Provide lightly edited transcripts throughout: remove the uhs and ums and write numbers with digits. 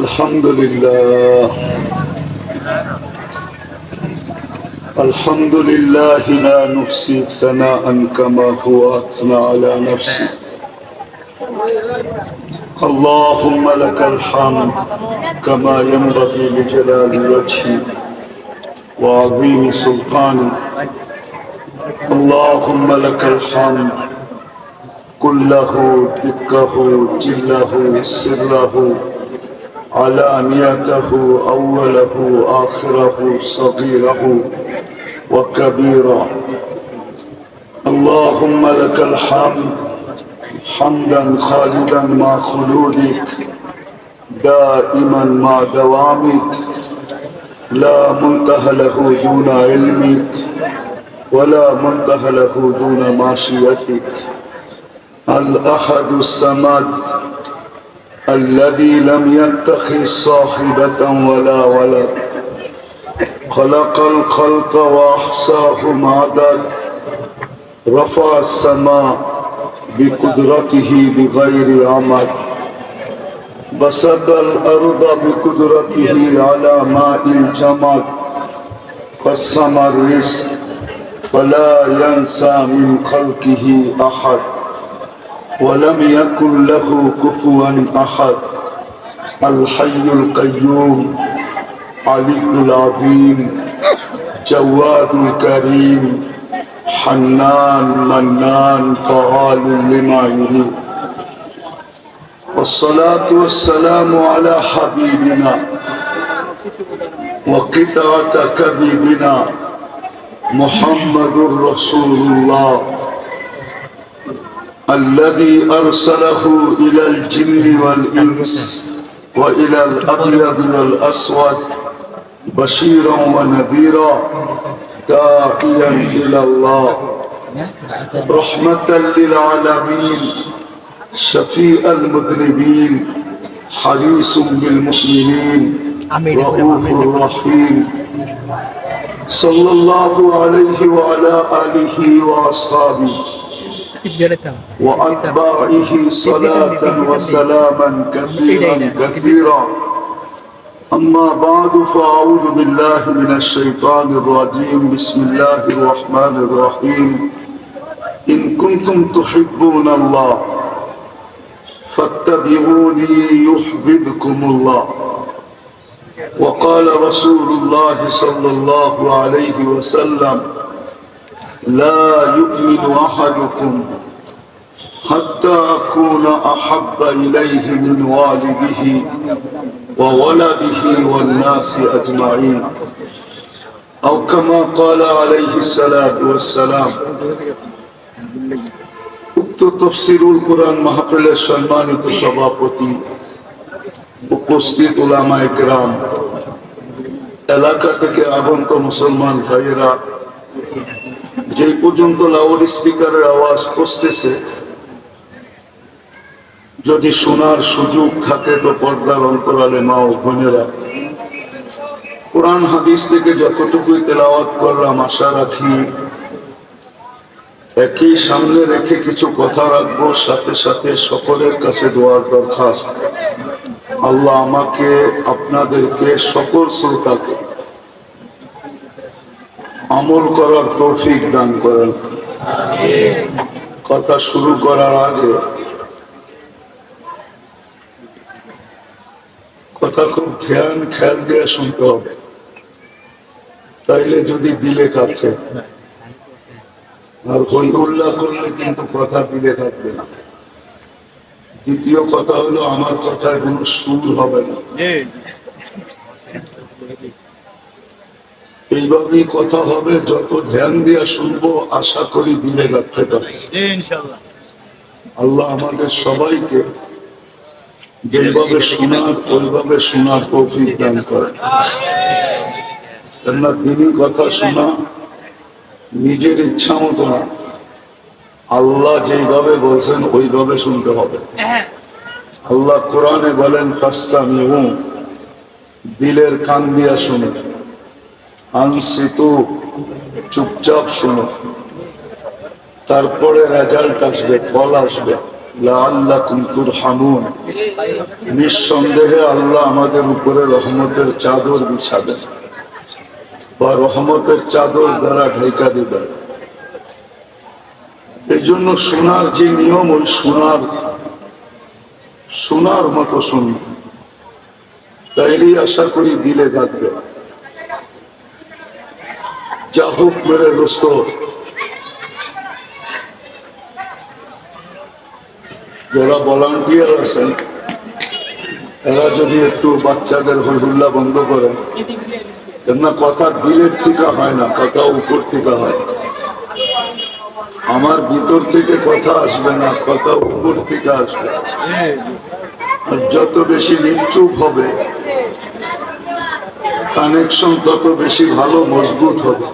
الحمد لله. الحمد لله لا نحصي ثناء كما هو أثنى على نفسه. اللهم لك الحمد كما ينبغي لجلال وجهك وعظيم سلطانك. اللهم لك الحمد كله دقه جله سره علانيته أوله آخره صغيره وكبيره. اللهم لك الحمد حمدا خالدا مع خلودك دائما مع دوامك لا منتهى له دون علمك ولا منتهى له دون معصيتك. الأحد الصمد الذي لم يتخذ صاحبة ولا ولد خلق الخلق وأحصاهم عدد رفع السماء بقدرته بغير عمد بسط الأرض بقدرته على ماء الجمد قسم الرزق فلا ينسى من خلقه أحد ولم يكن له كفوا أحد. الحي القيوم علي العظيم جواد الكريم حنان منان فعال لما يريد. والصلاة والسلام على حبيبنا وقطعة كبيبنا محمد رسول الله الذي أرسله إلى الجن والإنس وإلى الأبيض والأسود بشيرا ونذيرا داعيا إلى الله رحمة للعالمين شفيع المذنبين حريص بالمؤمنين رؤوف رحيم صلى الله عليه وعلى آله وأصحابه وأتباعه صلاة وسلاما كثيرا كثيرا. أما بعد فأعوذ بالله من الشيطان الرجيم. بسم الله الرحمن الرحيم. إن كنتم تحبون الله فاتبعوني يحببكم الله. وقال رسول الله صلى الله عليه وسلم لا يؤمن أحدكم حتى أكون أحب إليه من والده وولده والناس أجمعين أو كما قال عليه الصلاة والسلام. উক্ত তাফসীরুল কুরআন মাহফিলের সম্মানিত সভাপতি, উপস্থিত উলামায়ে কেরাম, এলাকা থেকে আগত মুসলমান ভাইয়েরা, যে পর্যন্ত লাউড স্পিকারের আওয়াজ পৌঁছতেছে যদি শোনার সুযোগ থাকে তো পর্দার অন্তরালে মা ও বোনেরা, কোরআন হাদিস থেকে যতটুকুই তেলাওয়াত করলাম আশা রাখি একই সামনে রেখে কিছু কথা রাখবো, সাথে সাথে সকলের কাছে দোয়ার দরখাস্ত। আল্লাহ আমাকে আপনাদেরকে সকল শ্রোতাকে আমল করার তৌফিক দান করেন। কথা শুরু করার আগে কথা খুব ধ্যান খেয়াল দিয়ে শুনতে হবে, তাইলে যদি দিলে কাটে, আর হই উল্লাহ করলে কিন্তু কথা দিলে কাটবে না। দ্বিতীয় কথা হলো আমার কথায় কোনো সুর হবে না, এইভাবেই কথা হবে। যত ধ্যান দিয়ে শুনবো আশা করি দিলে রাখতে পারে। আল্লাহ আমাদের সবাইকে যেভাবে শোনার ওইভাবে শোনার তৌফিক দান করেন। কেননা তিনি কথা শোনা নিজের ইচ্ছা মতো না, আল্লাহ যেভাবে বলছেন ওইভাবে শুনতে হবে। আল্লাহ কোরআনে বলেন ফাস্তামিউ, দিলের কান দিয়া শুনে, আনসিতু, চুপচাপ শুনো, তারপরে রেজাল্ট আসবে, ফল আসবে। লাআল্লাকুম তুরহামুন, নিঃসন্দেহে আল্লাহ আমাদের উপরে রহমতের চাদর বিছাবেন বা রহমতের চাদর দ্বারা ঢেকা দিবেন। এই জন্য শোনার যে নিয়ম, ওই শোনার মতো শুনবে, তাইলেই আশা করি দিলে থাকবে। যা হোক মেরে দোস্ত, যারা ভলান্টিয়ার আছেন এরা যদি একটু বাচ্চাদের হইহুল্লা বন্ধ করেন, কেননা কথা দিলের থেকে হয় না, কথা উপর থেকে হয়। আমার ভিতর থেকে কথা আসবে না, কথা উপর থেকে আসবে। আর যত বেশি নিশ্চুপ হবে কানেকশন তত বেশি ভালো মজবুত হবে।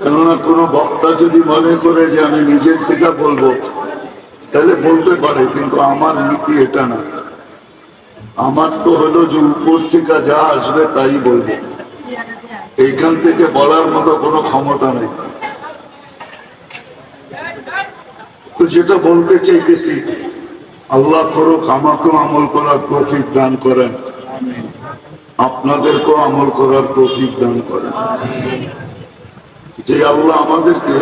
কেননা কোনো বক্তা যদি মনে করে যে আমি নিজের থেকে বলবো, তাহলে বলতে পারে, কিন্তু আমার নীতি এটা না। আমার তো হলো যে উপর থেকে যা আসবে তাই বলবো, এইখান থেকে বলার মতো কোনো ক্ষমতা নেই। তো যেটা বলতে চাইতেছি, আল্লাহ করুক আমাকেও আমল করার তৌফিক দান করেন, আপনাদেরকেও আমল করার তৌফিক দান করেন। যে আল্লাহ আমাদেরকে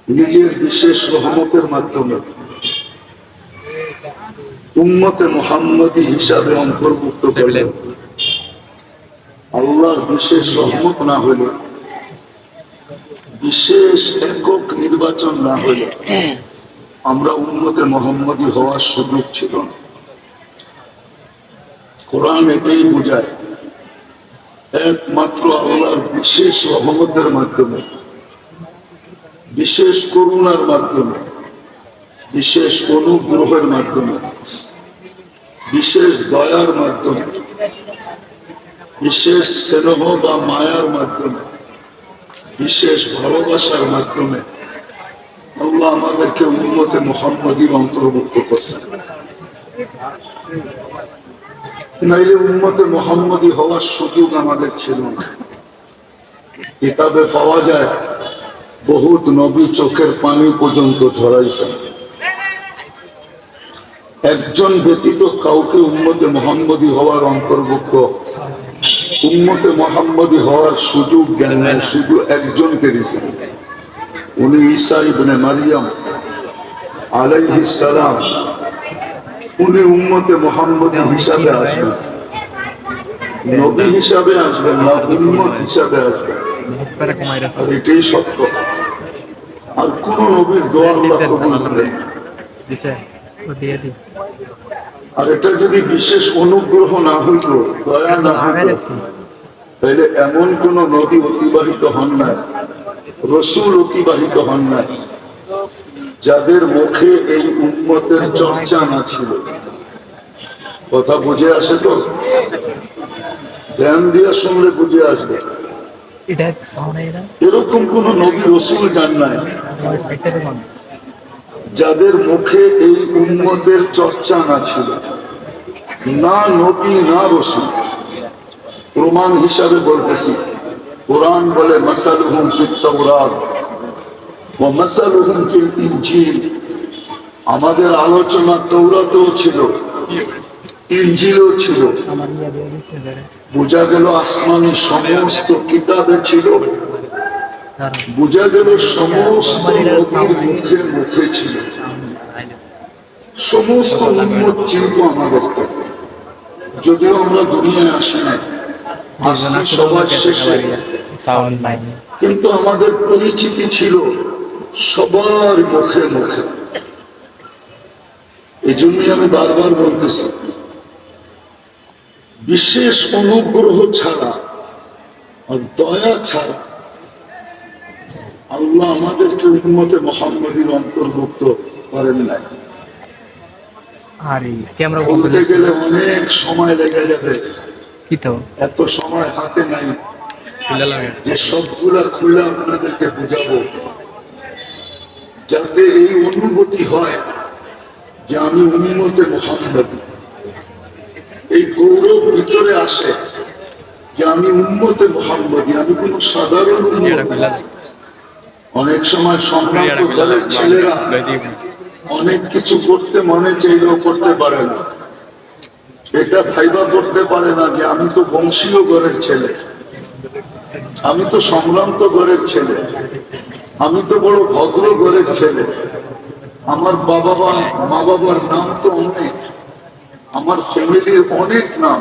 নিজের বিশেষ রহমতের মাধ্যমে উম্মতে মুহাম্মদী হিসাবে অন্তর্ভুক্ত করলেন। আল্লাহর বিশেষ রহমত না হলে, বিশেষ একক নির্বাচন না হলে আমরা উম্মতে মুহাম্মদী হওয়ার সুযোগ ছিল না। কোরআন এটাই বোঝায়, একমাত্র আল্লাহর বিশেষ রহমতের মাধ্যমে, বিশেষ করুণার মাধ্যমে, বিশেষ অনুগ্রহের মাধ্যমে, বিশেষ দয়ার মাধ্যমে, বিশেষ স্নেহ বা মায়ার মাধ্যমে, বিশেষ ভালোবাসার মাধ্যমে আল্লাহ আমাদেরকে উম্মতে মুহাম্মদীর অন্তর্ভুক্ত করছেন। নাইলে উম্মতে মুহাম্মদী হওয়ার সুযোগ আমাদের ছিল না। কিতাবে পাওয়া যায় বহুত নবী চোখের পানি পর্যন্ত ঝরাইছেন, একজন ব্যতীত কাউকে উম্মতে মুহাম্মদী হওয়ার অন্তর্ভুক্ত, উম্মতে মুহাম্মদী হওয়ার সুযোগ দেন নাই, শুধু একজনকে দিয়েছেন। উনি ঈসা ইবনে মারইয়াম আলাইহিস সালাম। উনি উম্মতে মুহাম্মদী হিসাবে আসবেন, নবী হিসাবে আসবেন না, উম্মত হিসাবে আসবেন। আর এটাই সত্য। আর কোন নবীর দোয়া আল্লাহ কবুল করেন। আর এটা যদি বিশেষ অনুগ্রহ না হইত, দয়া না হইত, তাহলে এমন কোন নবী অতিবাহিত হন নাই, রসুল অতিবাহিত হন নাই, যাদের মুখে এই উম্মতের চর্চা না ছিল। কথা বুঝে আসে তো? ধ্যান দিয়ে শুনলে বুঝে আসবে। এরকম কোন নবী রসুল জান নাই যাদের মুখে এই উম্মতের চর্চা না ছিল, না নবী না রসুল। প্রমাণ হিসাবে বলতেছি, কোরআন বলে মাসালুহুম ফিত তাওরাত ওয়া মাসালুহুম ফিল ইনজিল। আমাদের আলোচনা তৌরাতেও ছিল, ইনজিলও ছিল। বোঝা গেল আসমানি সমস্ত কিতাবে ছিল, বোঝা গেল সমস্ত নবীর মুখে মুখে ছিল। সমস্ত উম্মত চিনত আমাদেরকে, যদিও আমরা দুনিয়ায় আসি নাই, আসছি সবার শেষে, কিন্তু আমাদের পরিচিতি ছিল সবার মুখে মুখে। এই জন্যই আমি বারবার বলতেছি, বিশেষ অনুগ্রহ ছাড়া আর দয়া ছাড়া আল্লাহ আমাদেরকে উম্মতে মুহাম্মদীর অন্তর্ভুক্ত করেন নাই। বলতে গেলে অনেক সময় লেগে যাবে, এত সময় হাতে নাই যে সবগুলা খুলে আপনাদেরকে বুঝাবো, যাতে এই অনুভূতি হয় যে আমি উম্মতে মুহাম্মদী। এই গৌরব ভিতরে আসে যে আমি উম্মতে মুহাম্মদী, আমি কোন সাধারণ উম্মত, অনেক সময় সম্ভ্রান্ত দলের ছেলেরা অনেক কিছু করতে মনে চাইলেও করতে পারে না। এটা ভাইবা করতে পারে না যে আমি তো বংশীয় ঘরের ছেলে, আমি তো সম্ভ্রান্ত ঘরের ছেলে, আমি তো বড় ভদ্র ঘরের ছেলে, আমার মা বাবার নাম তো অনেক, আমার ফ্যামিলির অনেক নাম,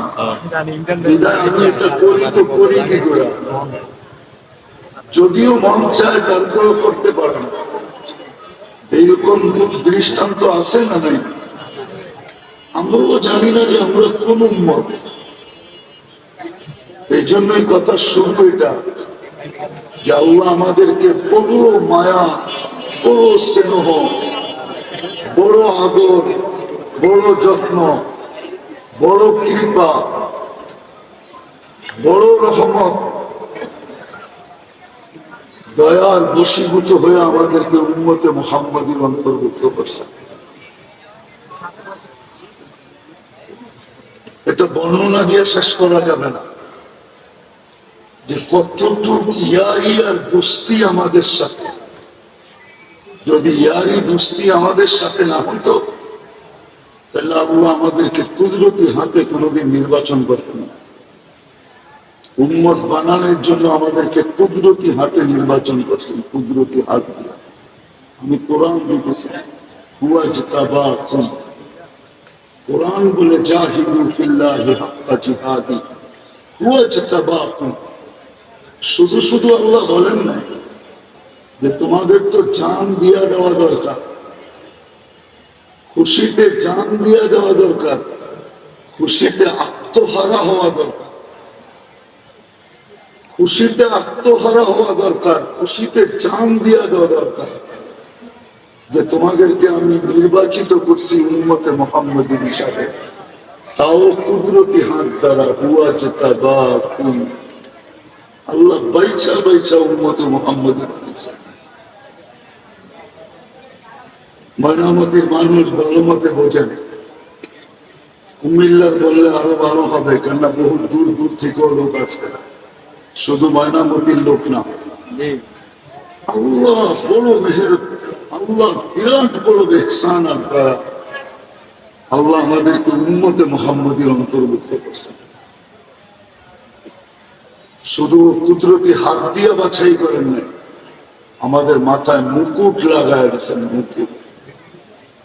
বিদায় আমি এটা করি তো করি কি করে? যদিও মন চায় তারপরেও করতে পারে না। এইরকম দৃষ্টান্ত আছে না নাই? আমরাও জানি না যে আমরা কোন উম্মত। এই জন্যই কথা শুরু এটা যে আল্লাহ আমাদেরকে বড় মায়া, বড় স্নেহ, বড় আদর, বড় যত্ন, বড় কৃপা, বড় রহমত, দয়ার বশীভূত হয়ে আমাদেরকে উম্মতে মুহাম্মাদীর অন্তর্ভুক্ত করছে। এটা বর্ণনা দিয়ে শেষ করা যাবে না যে কতটুকু ইয়ারি আর দোস্তি আমাদের সাথে। যদি ইয়ারি দোস্তি আমাদের সাথে না হতো তাহলে আল্লাহ আমাদেরকে কুদরতি হাতে কোনোদিন নির্বাচন করতেন না। উম্মত বানানোর জন্য আমাদেরকে কুদরতি হাতে নির্বাচন করছেন, কুদরতি হাত দিয়ে। আমি কোরআন দিতেছি, কোরআন বলে জাহিদু ফিল্লাহি হাক্কা জিহাদি হুয়া ইজতাবাকুম। শুধু শুধু আল্লাহ বলেন না যে তোমাদের তো জান দিয়া দেওয়া দরকার, খুশিতে জান দিয়া দেওয়া দরকার, খুশিতে আত্মহারা হওয়া দরকার, খুশিতে আত্মহারা হওয়া দরকার, খুশিতে জান দিয়া দেওয়া দরকার যে তোমাদেরকে আমি নির্বাচিত করছি উম্মতে মুহাম্মাদী হিসাবে, তাও কুদরতি হাত দ্বারা। হুয়া ইজতাবাকুম, আল্লাহ বাইচা বাইচা উম্মতে মুহাম্মাদী বানাইছে। ময়নামতির মানুষ ভালো মতে বোঝেন, কুমিল্লার বললে আরো ভালো হবে, কেননা বহু দূর দূর থেকেও লোক আসছে, শুধু ময়নামতির লোক না। আল্লাহ বড় মেহের, আল্লাহ বিরাট বড় ইহসান আর দ্বারা আল্লাহ আমাদেরকে উম্মতে মুহাম্মাদীর অন্তর্ভুক্ত করছেন। শুধু কুদরতি হাত দিয়ে বাছাই করেন নাই, আমাদের মাথায় মুকুট লাগায় দিয়েছেন, মুকুট।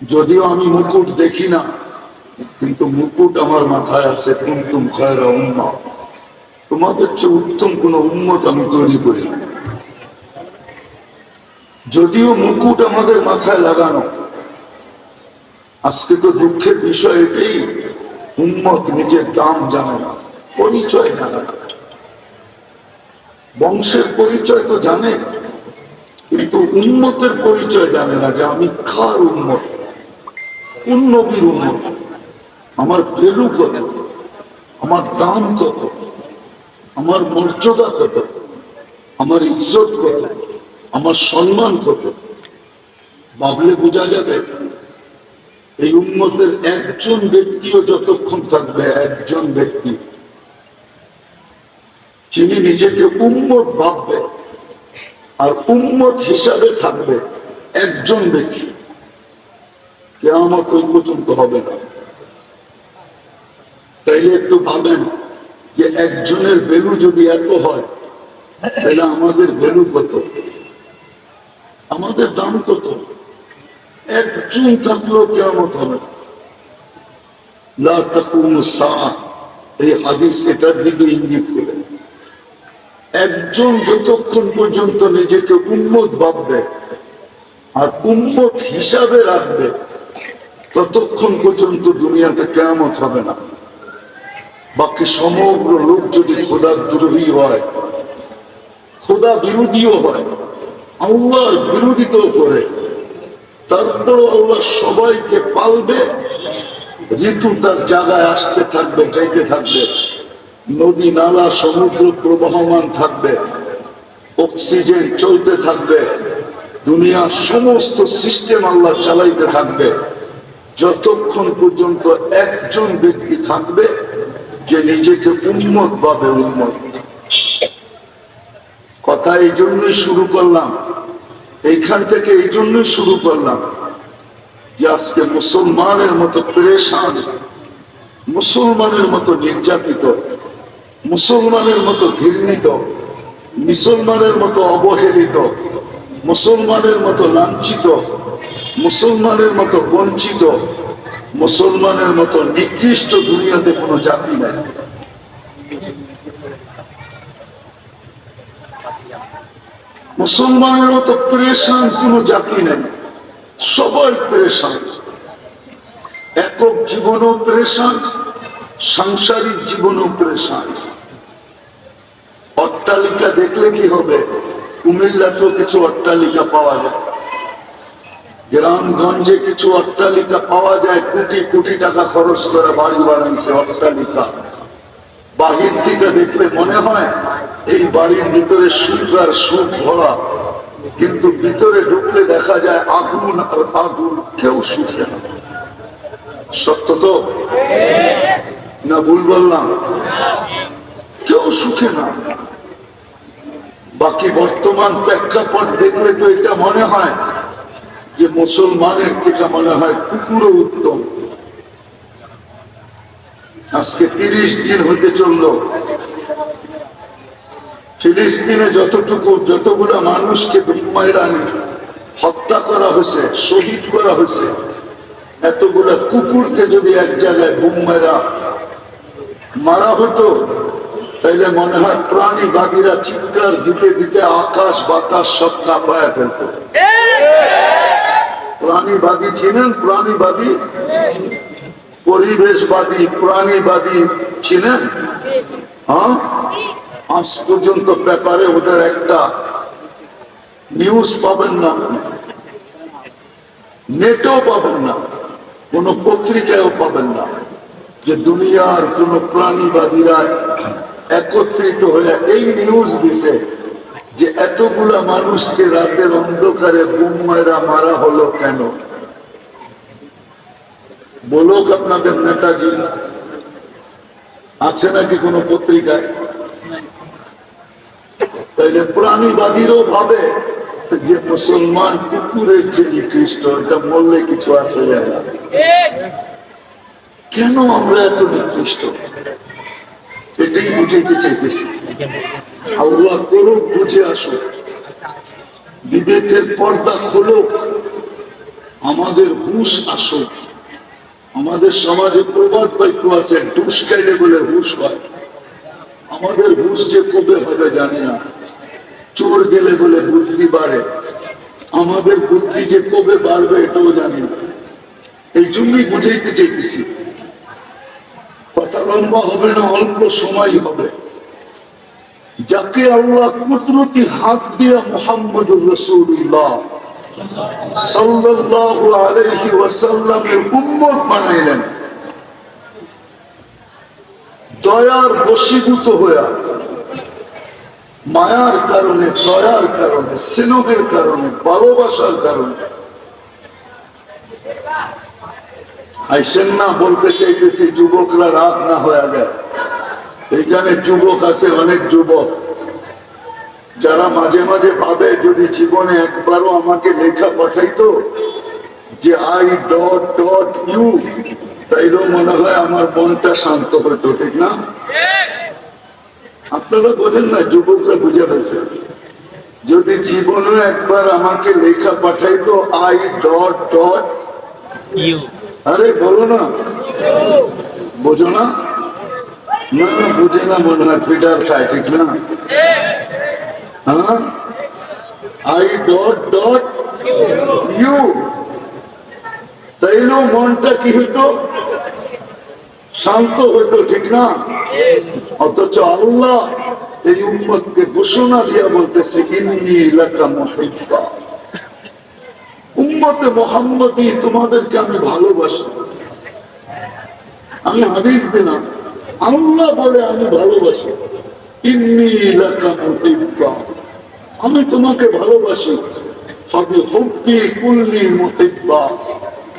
যদিও আমি মুকুট দেখি না, কিন্তু মুকুট আমার মাথায় আছে। কুনতুম খায়রা উম্মাহ, তোমাদের চেয়ে উত্তম কোন উম্মত আমি তৈরি করি না। যদিও মুকুট আমাদের মাথায় লাগানো, আজকে তো দুঃখের বিষয় এটাই, উম্মত নিজের দাম জানে না, পরিচয় জানে না। বংশের পরিচয় তো জানে, কিন্তু উম্মতের পরিচয় জানে না যে আমি কার উম্মত, কোন নবীর উম্মত, আমার ভ্যালু কত, আমার দাম কত, আমার মর্যাদা কত, আমার ইজ্জত কত, আমার সম্মান কত। ভাবলে বোঝা যাবে এই উম্মতের একজন ব্যক্তিও যতক্ষণ থাকবে, একজন ব্যক্তি যিনি নিজেকে উম্মত ভাববে আর উম্মত হিসাবে থাকবে, একজন ব্যক্তি, কিয়ামত পর্যন্ত হবে না। তাইলে একটু ভাবেন যে একজনের ভ্যালু যদি এত হয়, তাহলে আমাদের ভ্যালু কত, আমাদের দাম কত? একজন থাকলেও কিয়ামত হবে না। লা তাকুমু সাআহ, এই হাদিস এটার দিকে ইঙ্গিত করে। একজন যতক্ষণ পর্যন্ত নিজেকে উম্মত ভাববে আর উম্মত হিসাবে রাখবে, ততক্ষণ পর্যন্ত দুনিয়াতে কিয়ামত হবে না। বাকি সমগ্র লোক যদি খোদার দ্রোহী হয়, খোদা বিরোধীও হয়, আল্লাহর বিরোধিতাও করে, তারপর আল্লাহ সবাইকে পালবে। ঋতু তার জায়গায় আসতে থাকবে, যাইতে থাকবে, নদী নালা সমুদ্র প্রবাহমান থাকবে, অক্সিজেন চলতে থাকবে, দুনিয়ার সমস্ত সিস্টেম আল্লাহ চালাইতে থাকবে, যতক্ষণ পর্যন্ত একজন ব্যক্তি থাকবে যে নিজেকে উম্মত ভাবে। উম্মত কথা এই জন্যই শুরু করলাম এইখান থেকে এই জন্যই শুরু করলাম যে আজকে মুসলমানের মতো পেরেশান, মুসলমানের মতো নির্যাতিত, মুসলমানের মতো ঘৃণিত, মুসলমানের মতো অবহেলিত, মুসলমানের মতো লাঞ্ছিত, মুসলমানের মতো বঞ্চিত, মুসলমানের মতো নিকৃষ্ট দুনিয়াতে কোনো জাতি নাই। মুসলমানের মতো পেরেশান কোন জাতি নেই, সবাই পেরেশান। একক জীবনও পেরেশান, সাংসারিক জীবনও পেরেশান। অট্টালিকা দেখলে কি হবে? কুমিল্লাতেও কিছু অট্টালিকা পাওয়া যায়, গ্রামগঞ্জে কিছু অট্টালিকা পাওয়া যায়, কোটি কোটি টাকা খরচ করে বাড়ি বানাইছে অট্টালিকা। বাহির থেকে দেখলে মনে হয় এই বাড়ির ভিতরে সুখ আর সুখ ভরা, কিন্তু ভিতরে ঢুকলে দেখা যায় আগুন আর আগুন, কেউ সুখে না। সত্য তো না? ভুল বললাম? কেউ সুখে না। বাকি বর্তমান প্রেক্ষাপট দেখলে তো এটা মনে হয় যে মুসলমানের থেকে মনে হয় কুকুরও উত্তম। আজকে 30 দিন হতে চলল, ফিলিস্তিনে যতগুলো মানুষকে বোমাইরানি হত্যা করা হয়েছে, শহীদ করা হয়েছে, এতগুলো কুকুরকে যদি এক জায়গায় বোমাইরা মারা হতো, তাইলে মনে হয় প্রাণীবাদীরা চিৎকার দিতে দিতে আকাশ বাতাস সব কাঁপায়া ফেলত। প্রাণীবাদী ছিলেন, প্রাণীবাদী, পরিবেশবাদী, প্রাণীবাদী ছিলেন। হ্যাঁ, আজ পর্যন্ত ব্যাপারে ওদের একটা নিউজ পাবেন না, নেটেও পাবেন না, কোন পত্রিকায়ও পাবেন না যে দুনিয়ার কোন প্রাণীবাদীরা একত্রিত হয়ে এই নিউজ দিছে যে এতগুলা মানুষকে রাতের অন্ধকারে বোমাইরা মারা হলো কেন। বলুক আপনাদের নেতাজি, আছে নাকি কোন পত্রিকায়? তাইলে প্রাণীবাদীরও ভাবে যে মুসলমান কুকুরের যে নিকৃষ্ট, এটা বললে কিছু আসে যায় না। কেন আমরা এত নিকৃষ্ট? এটাই বুঝাইতে চাইতেছি। আল্লাহ করুক, বুঝে আসুক, বিবেকের পর্দা খোলক, আমাদের হুঁশ আসুক। আমাদের সমাজে প্রবাদ বাক্য আছে, ঢুস খাইলে বলে হুঁশ হয়। আমাদের হুঁশ যে কবে হবে জানি না। চোর গেলে বলে বুদ্ধি বাড়ে, আমাদের বুদ্ধি যে কবে বাড়বে এটাও জানি না। এই জন্যই বুঝাইতে চাইতেছি, কথা লম্বা হবে না, অল্প সময় হবে। যাকে আল্লাহ কুদরতি হাত দিয়ে মুহাম্মদুর রাসূলুল্লাহ সাল্লাল্লাহু আলাইহি ওয়াসাল্লামের উম্মত বানাইলেন, দয়ার বশীভূত হইয়া, মায়ার কারণে, দয়ার কারণে, স্নেহের কারণে, ভালোবাসার কারণে আইসেন না। বলতে চাইতেছি যুবকরা রাত না হয়ে যায়। এখানে যুবক আছে, অনেক যুবক যারা মাঝে মাঝে ভাবে যদি জীবনে একবারও আমাকে লেখা পাঠাইতো যে I.U, তাইলেও মনে হয় আমার মনটা শান্ত হতো, ঠিক না? আপনারা বোঝেন না, যুবকরা বুঝে পেয়েছে। যদি জীবনে একবার আমাকে লেখা পাঠাইতো I.U, আরে বলো না, বোঝো না? না বুঝে না, মনে হয় ফিডার খায়, ঠিক না? হ্যাঁ, I.U, তাইলেও মনটা কি হইতো? শান্ত হইতো, ঠিক না? অথচ আল্লাহ এই উম্মতকে ঘোষণা দিয়া বলতেছে, ইন্নী লাকা মুহিব্বা, উম্মতে মুহাম্মদী, তোমাদেরকে আমি ভালোবাসি। আমি হাদিস দিলাম, আল্লাহ বলে আমি ভালোবাসি, ইন্নী লাকা মুহিব্বা, আমি তোমাকে ভালোবাসি। ফাবি হুব্বি কুল্লি মুহিব্বা,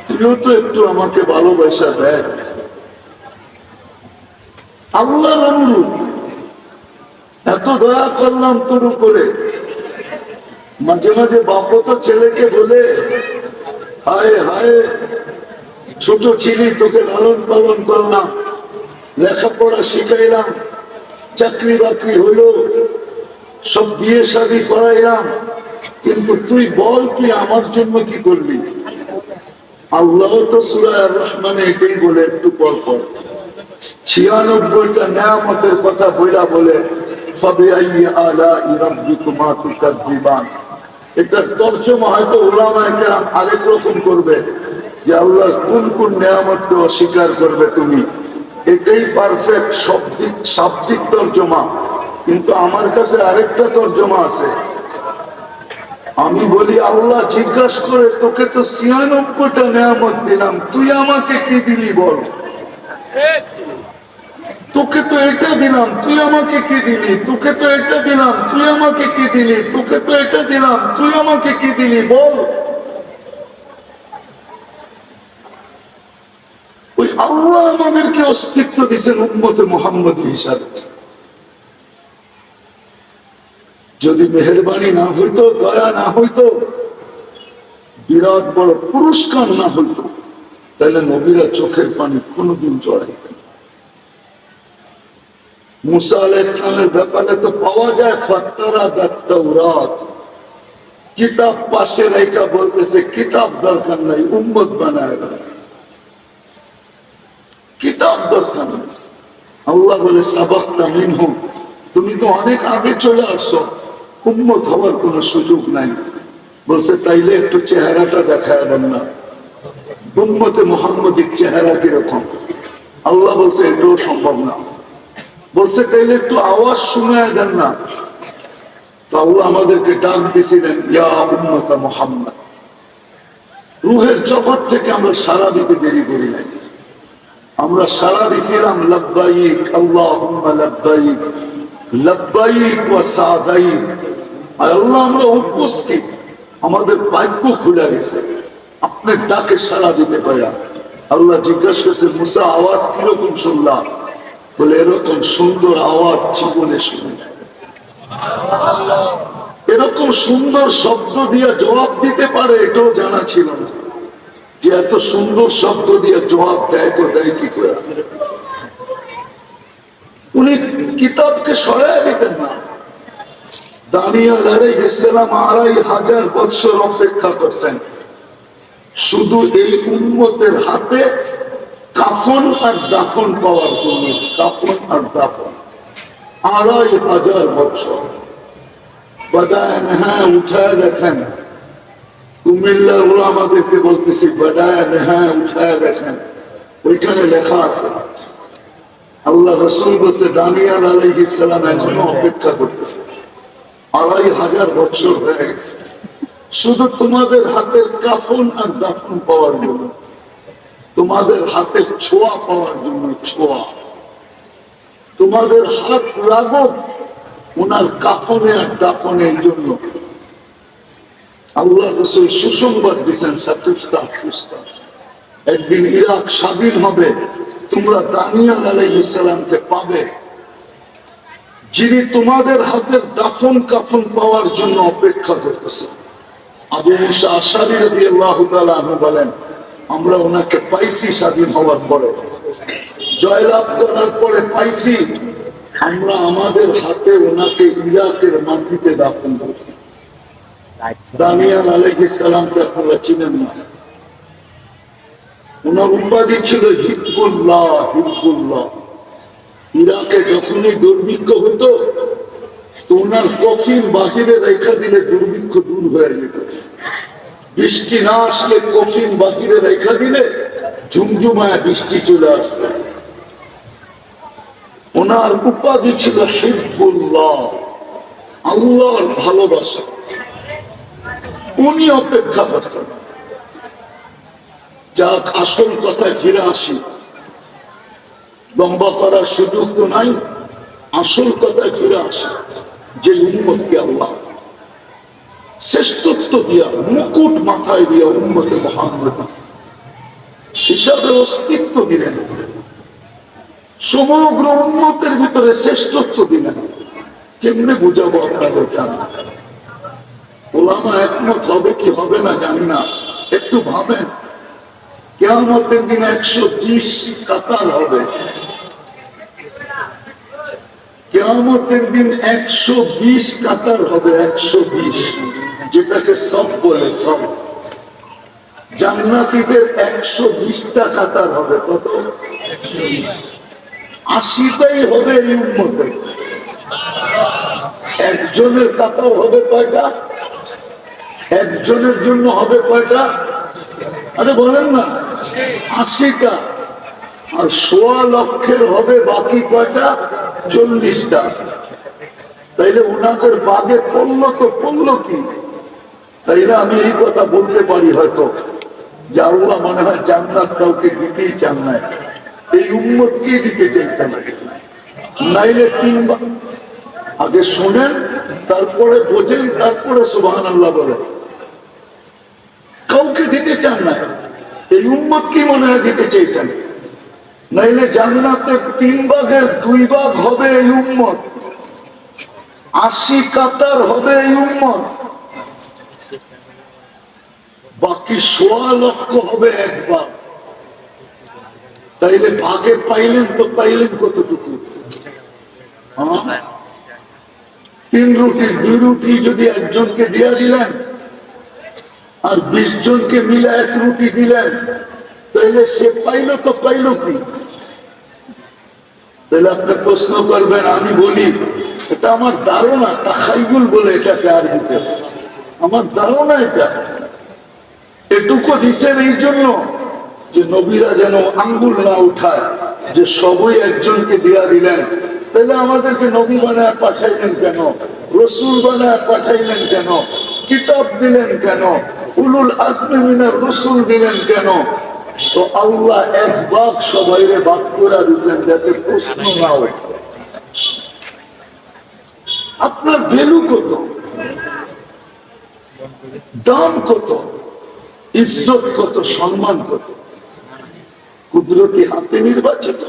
তুইও তো একটু আমাকে ভালোবাসা দেয়। আল্লাহর অনুরোধ, এত দয়া করলাম তোর উপরে, মাঝে মাঝে বাপও তো ছেলেকে বলে, হায় হায় ছোট ছিলি, তোকে লালন পালন করলাম, লেখাপড়া শিখাইলাম, চাকরি বাকরি হইল, সব বিয়ে শাদী করাইলাম, কিন্তু তুই বল কি আমার জন্য কি করবি? আল্লাহ তো সূরা আর-রহমানে এটাই বলে একটু পর পর 96টা নেয়ামতের কথা বইলা বলে, ফাবিআইয়ি আলাই রাব্বিকুমা তুকাজ্জিবান। এটার তর্জমা হয়তো উলামায়ে কেরাম আরেক রকম করবে, যে আল্লাহ কোন কোন নেয়ামতকে অস্বীকার করবে তুমি। এটাই পারফেক্ট শাব্দিক তর্জমা, কিন্তু আমার কাছে আরেকটা তর্জমা আছে। আমি বলি, আল্লাহ জিজ্ঞাসা করে, তোকে তো 96টা নেয়ামত দিলাম, তুই আমাকে কি দিলি বল? তোকে তো এটা দিলাম, তুই আমাকে কি দিলি? তোকে তো এটা দিলাম, তুই আমাকে কি দিলি? তোকে তো এটা দিলাম, তুই আমাকে কি দিলি বল? ওই আল্লাহ আমাদেরকে অস্তিত্ব দিয়েছেন উম্মতে মুহাম্মদী হিসাবে। যদি মেহেরবানি না হইতো, দয়া না হইতো, বিরাট বড় পুরস্কার না হইতো, তাহলে নবীরা চোখের পানি কোনোদিন জড়াইতেন। মুসা আলাইহিস সালামের ব্যাপারে তো পাওয়া যায়, ফাত্তারা দাত-তাওরাত, কিতাব পাশে রেখা বলতেছে কিতাব দরকার নাই, উম্মত বানায় না, কিতাব দরকার নাই। আল্লাহ বলে, সাবাকতা মিনহুম, তুমি তো অনেক আগে চলে আসছো, উম্মত হওয়ার কোন সুযোগ নাই। বলছে, তাইলে একটু চেহারাটা দেখায় দেন না, উম্মতে মুহাম্মদীর চেহারা কিরকম? আল্লাহ বলছে, এটাও সম্ভব না। বলছে, তাইলে একটু আওয়াজ শুনায় দেন না। তো আল্লাহ আমাদেরকে ডাক দিয়েছিলেন, ইয়া উম্মতা মুহাম্মদ। রুহের জগৎ থেকে আমরা সারা দিতে দেরি করি নাই, আমরা সারা দিছিলাম লব্বাইক আল্লাহুম্মা লব্বাইক, লব্বাইক ওয়া সাদাইক। আল্লাহ আমরা উপস্থিত, আমাদের ভাগ্য খুলে গেছে, আপনার ডাকে সারা দিতে পারে। আল্লাহ জিজ্ঞাসা করছে, মুসা আওয়াজ কিরকম শুনলাম? বলে, এরকম সুন্দর আওয়াজ জীবনে শুনে। এরকম সুন্দর শব্দ দিয়ে জবাব দিতে পারে এটাও জানা ছিল না, যে এত সুন্দর শব্দ দিয়ে জবাব দেয় তো দেয় কি করে। উনি কিতাবকে সরায় দিতেন না। দানিয়েল আলাইহিস সালাম 2500 বছর অপেক্ষা করছেন শুধু এই উম্মতের হাতে কাফন আর দাফন পাওয়ার জন্য। কাফন আর দাফন 2500 বছর। বাদায় নেহা উঠায় দেখেন, কুমিল্লার ওলামাদেরকে বলতেছি, বাদায় নেহা উঠায় দেখেন, ওইখানে লেখা আছে। আল্লাহ রাসূল বলছে, দানিয়েল আলাইহিস সালাম এখনো অপেক্ষা করতেছে, 2500 বছর হয়ে গেছে শুধু তোমাদের হাতের কাফন আর দাফন পাওয়ার জন্য, তোমাদের হাতের ছোঁয়া পাওয়ার জন্য। ছোঁয়া, তোমাদের হাত লাগত ওনার কাফনে আর দাফনের জন্য। আল্লাহ রাসূল সুসংবাদ দিচ্ছেন, একদিন ইরাক স্বাধীন হবে, তোমরা দানিয়েল আলাইহিস সালামকে পাবে, যিনি তোমাদের হাতের দাফন কাফন পাওয়ার জন্য অপেক্ষা করতেছে। আবু মুসা আশআরী রাদিয়াল্লাহু তাআলা আনহু বলেন, আমরা ওনাকে পাইছি স্বাধীন হওয়ার পরে, জয়লাভ করার পরে পাইছি, আমরা আমাদের হাতে ওনাকে ইরাকের মাটিতে দাফন করছি। দানিয়েল আলাইহিস সালামকে আপনারা চিনেন না, ওনার উপাধি ছিল হিজবুল্লাহ। হিজবুল্লাহ। ইরাকে যখনই দুর্ভিক্ষ হতো তো ওনার কফিন বাহিরে রেখা দিলে দুর্ভিক্ষ দূর হয়ে যেত। বৃষ্টি না আসলে কফিন বাহিরে রেখা দিলে ঝুমঝুমায় বৃষ্টি চলে আসবে। ওনার উপাধি ছিল হিজবুল্লাহ, আল্লাহর ভালোবাসা। উনি অপেক্ষা করছেন। যাক, আসল কথায় ফিরে আসি, লম্বা করার সুযোগ তো নাই, আসল কথায় ফিরে আসি, যে উম্মতকে আল্লাহ শ্রেষ্ঠত্ব দিয়া, মুকুট মাথায় দিয়া উম্মতে মুহাম্মদ হিসাবে অস্তিত্ব দিলেন, সমগ্র উম্মতের ভিতরে শ্রেষ্ঠত্ব দিলেন। কেমনে বুঝাবো আপনাদের? চান ওলামা একমত হবে কি হবে না জানি না, একটু ভাবেন। কিয়ামতের দিন 120 কাতার হবে। কিয়ামতের দিন 120 কাতার হবে, 120, যেটাকে সব বলে সব। জান্নাতীদের 120টা কাতার হবে। কত? 80টাই হবে এই উম্মতের। একজনের কাতার হবে কয়টা? একজনের জন্য হবে কয়টা? আরে বলেন না, 80টা। আর 1.25 লক্ষের হবে বাকি কয়টা? 40টা। তাইলে ওনাদের বাগে পড়লো তো পড়লো কি? তাইলে আমি এই কথা বলতে পারি হয়তো যে আল্লাহ মনে হয় জান্নাত কাউকে দিতেই চান না, এই উম্মতকে দিতে চাইছেন। নাইলে 3 বার আগে শোনেন, তারপরে বোঝেন, তারপরে সুবহানাল্লাহ বলেন। কাউকে দিতে চান না, এই উম্মত কি মনে হয় দিতে চাইছেন? নাইলে জান্নাতের 3 ভাগের 2 ভাগ হবে এই উম্মত, 80 কাতার হবে এই উম্মত, বাকি 1.25 লক্ষ হবে একবার। তাইলে ভাগে পাইলেন তো পাইলেন কতটুকু? 3 রুটি 2 রুটি যদি একজনকে দিয়ে দিলেন আর 20 জনকে মিলে 1 রুটি দিলেন, তাহলে সে পাইল তো পাইল কি? তাহলে আপনি প্রশ্ন করবেন, আমি বলি এটা আমার ধারণা, তাখাইয়ুল বলে এটাকে আরবিতে, আমার ধারণা এটা। এটুকু দিচ্ছেন এই জন্য যে নবীরা যেন আঙ্গুল না উঠায় যে সবই একজনকে দিয়া দিলেন। তাহলে আমাদেরকে নবী বানায় পাঠাইলেন কেন? রসুল বানায় পাঠাইলেন কেন? কিতাব দিলেন কেন? উলুল আজমি মিনার রসুল দিলেন কেন? তো আল্লাহ এক ভাগ সবাইরে ভাগ করে দিচ্ছেন যাতে প্রশ্ন না হয়। আপনার ভ্যালু কত? দাম কত? ইজ্জত কত? সম্মান কত? কুদরতি হাতে নির্বাচিত,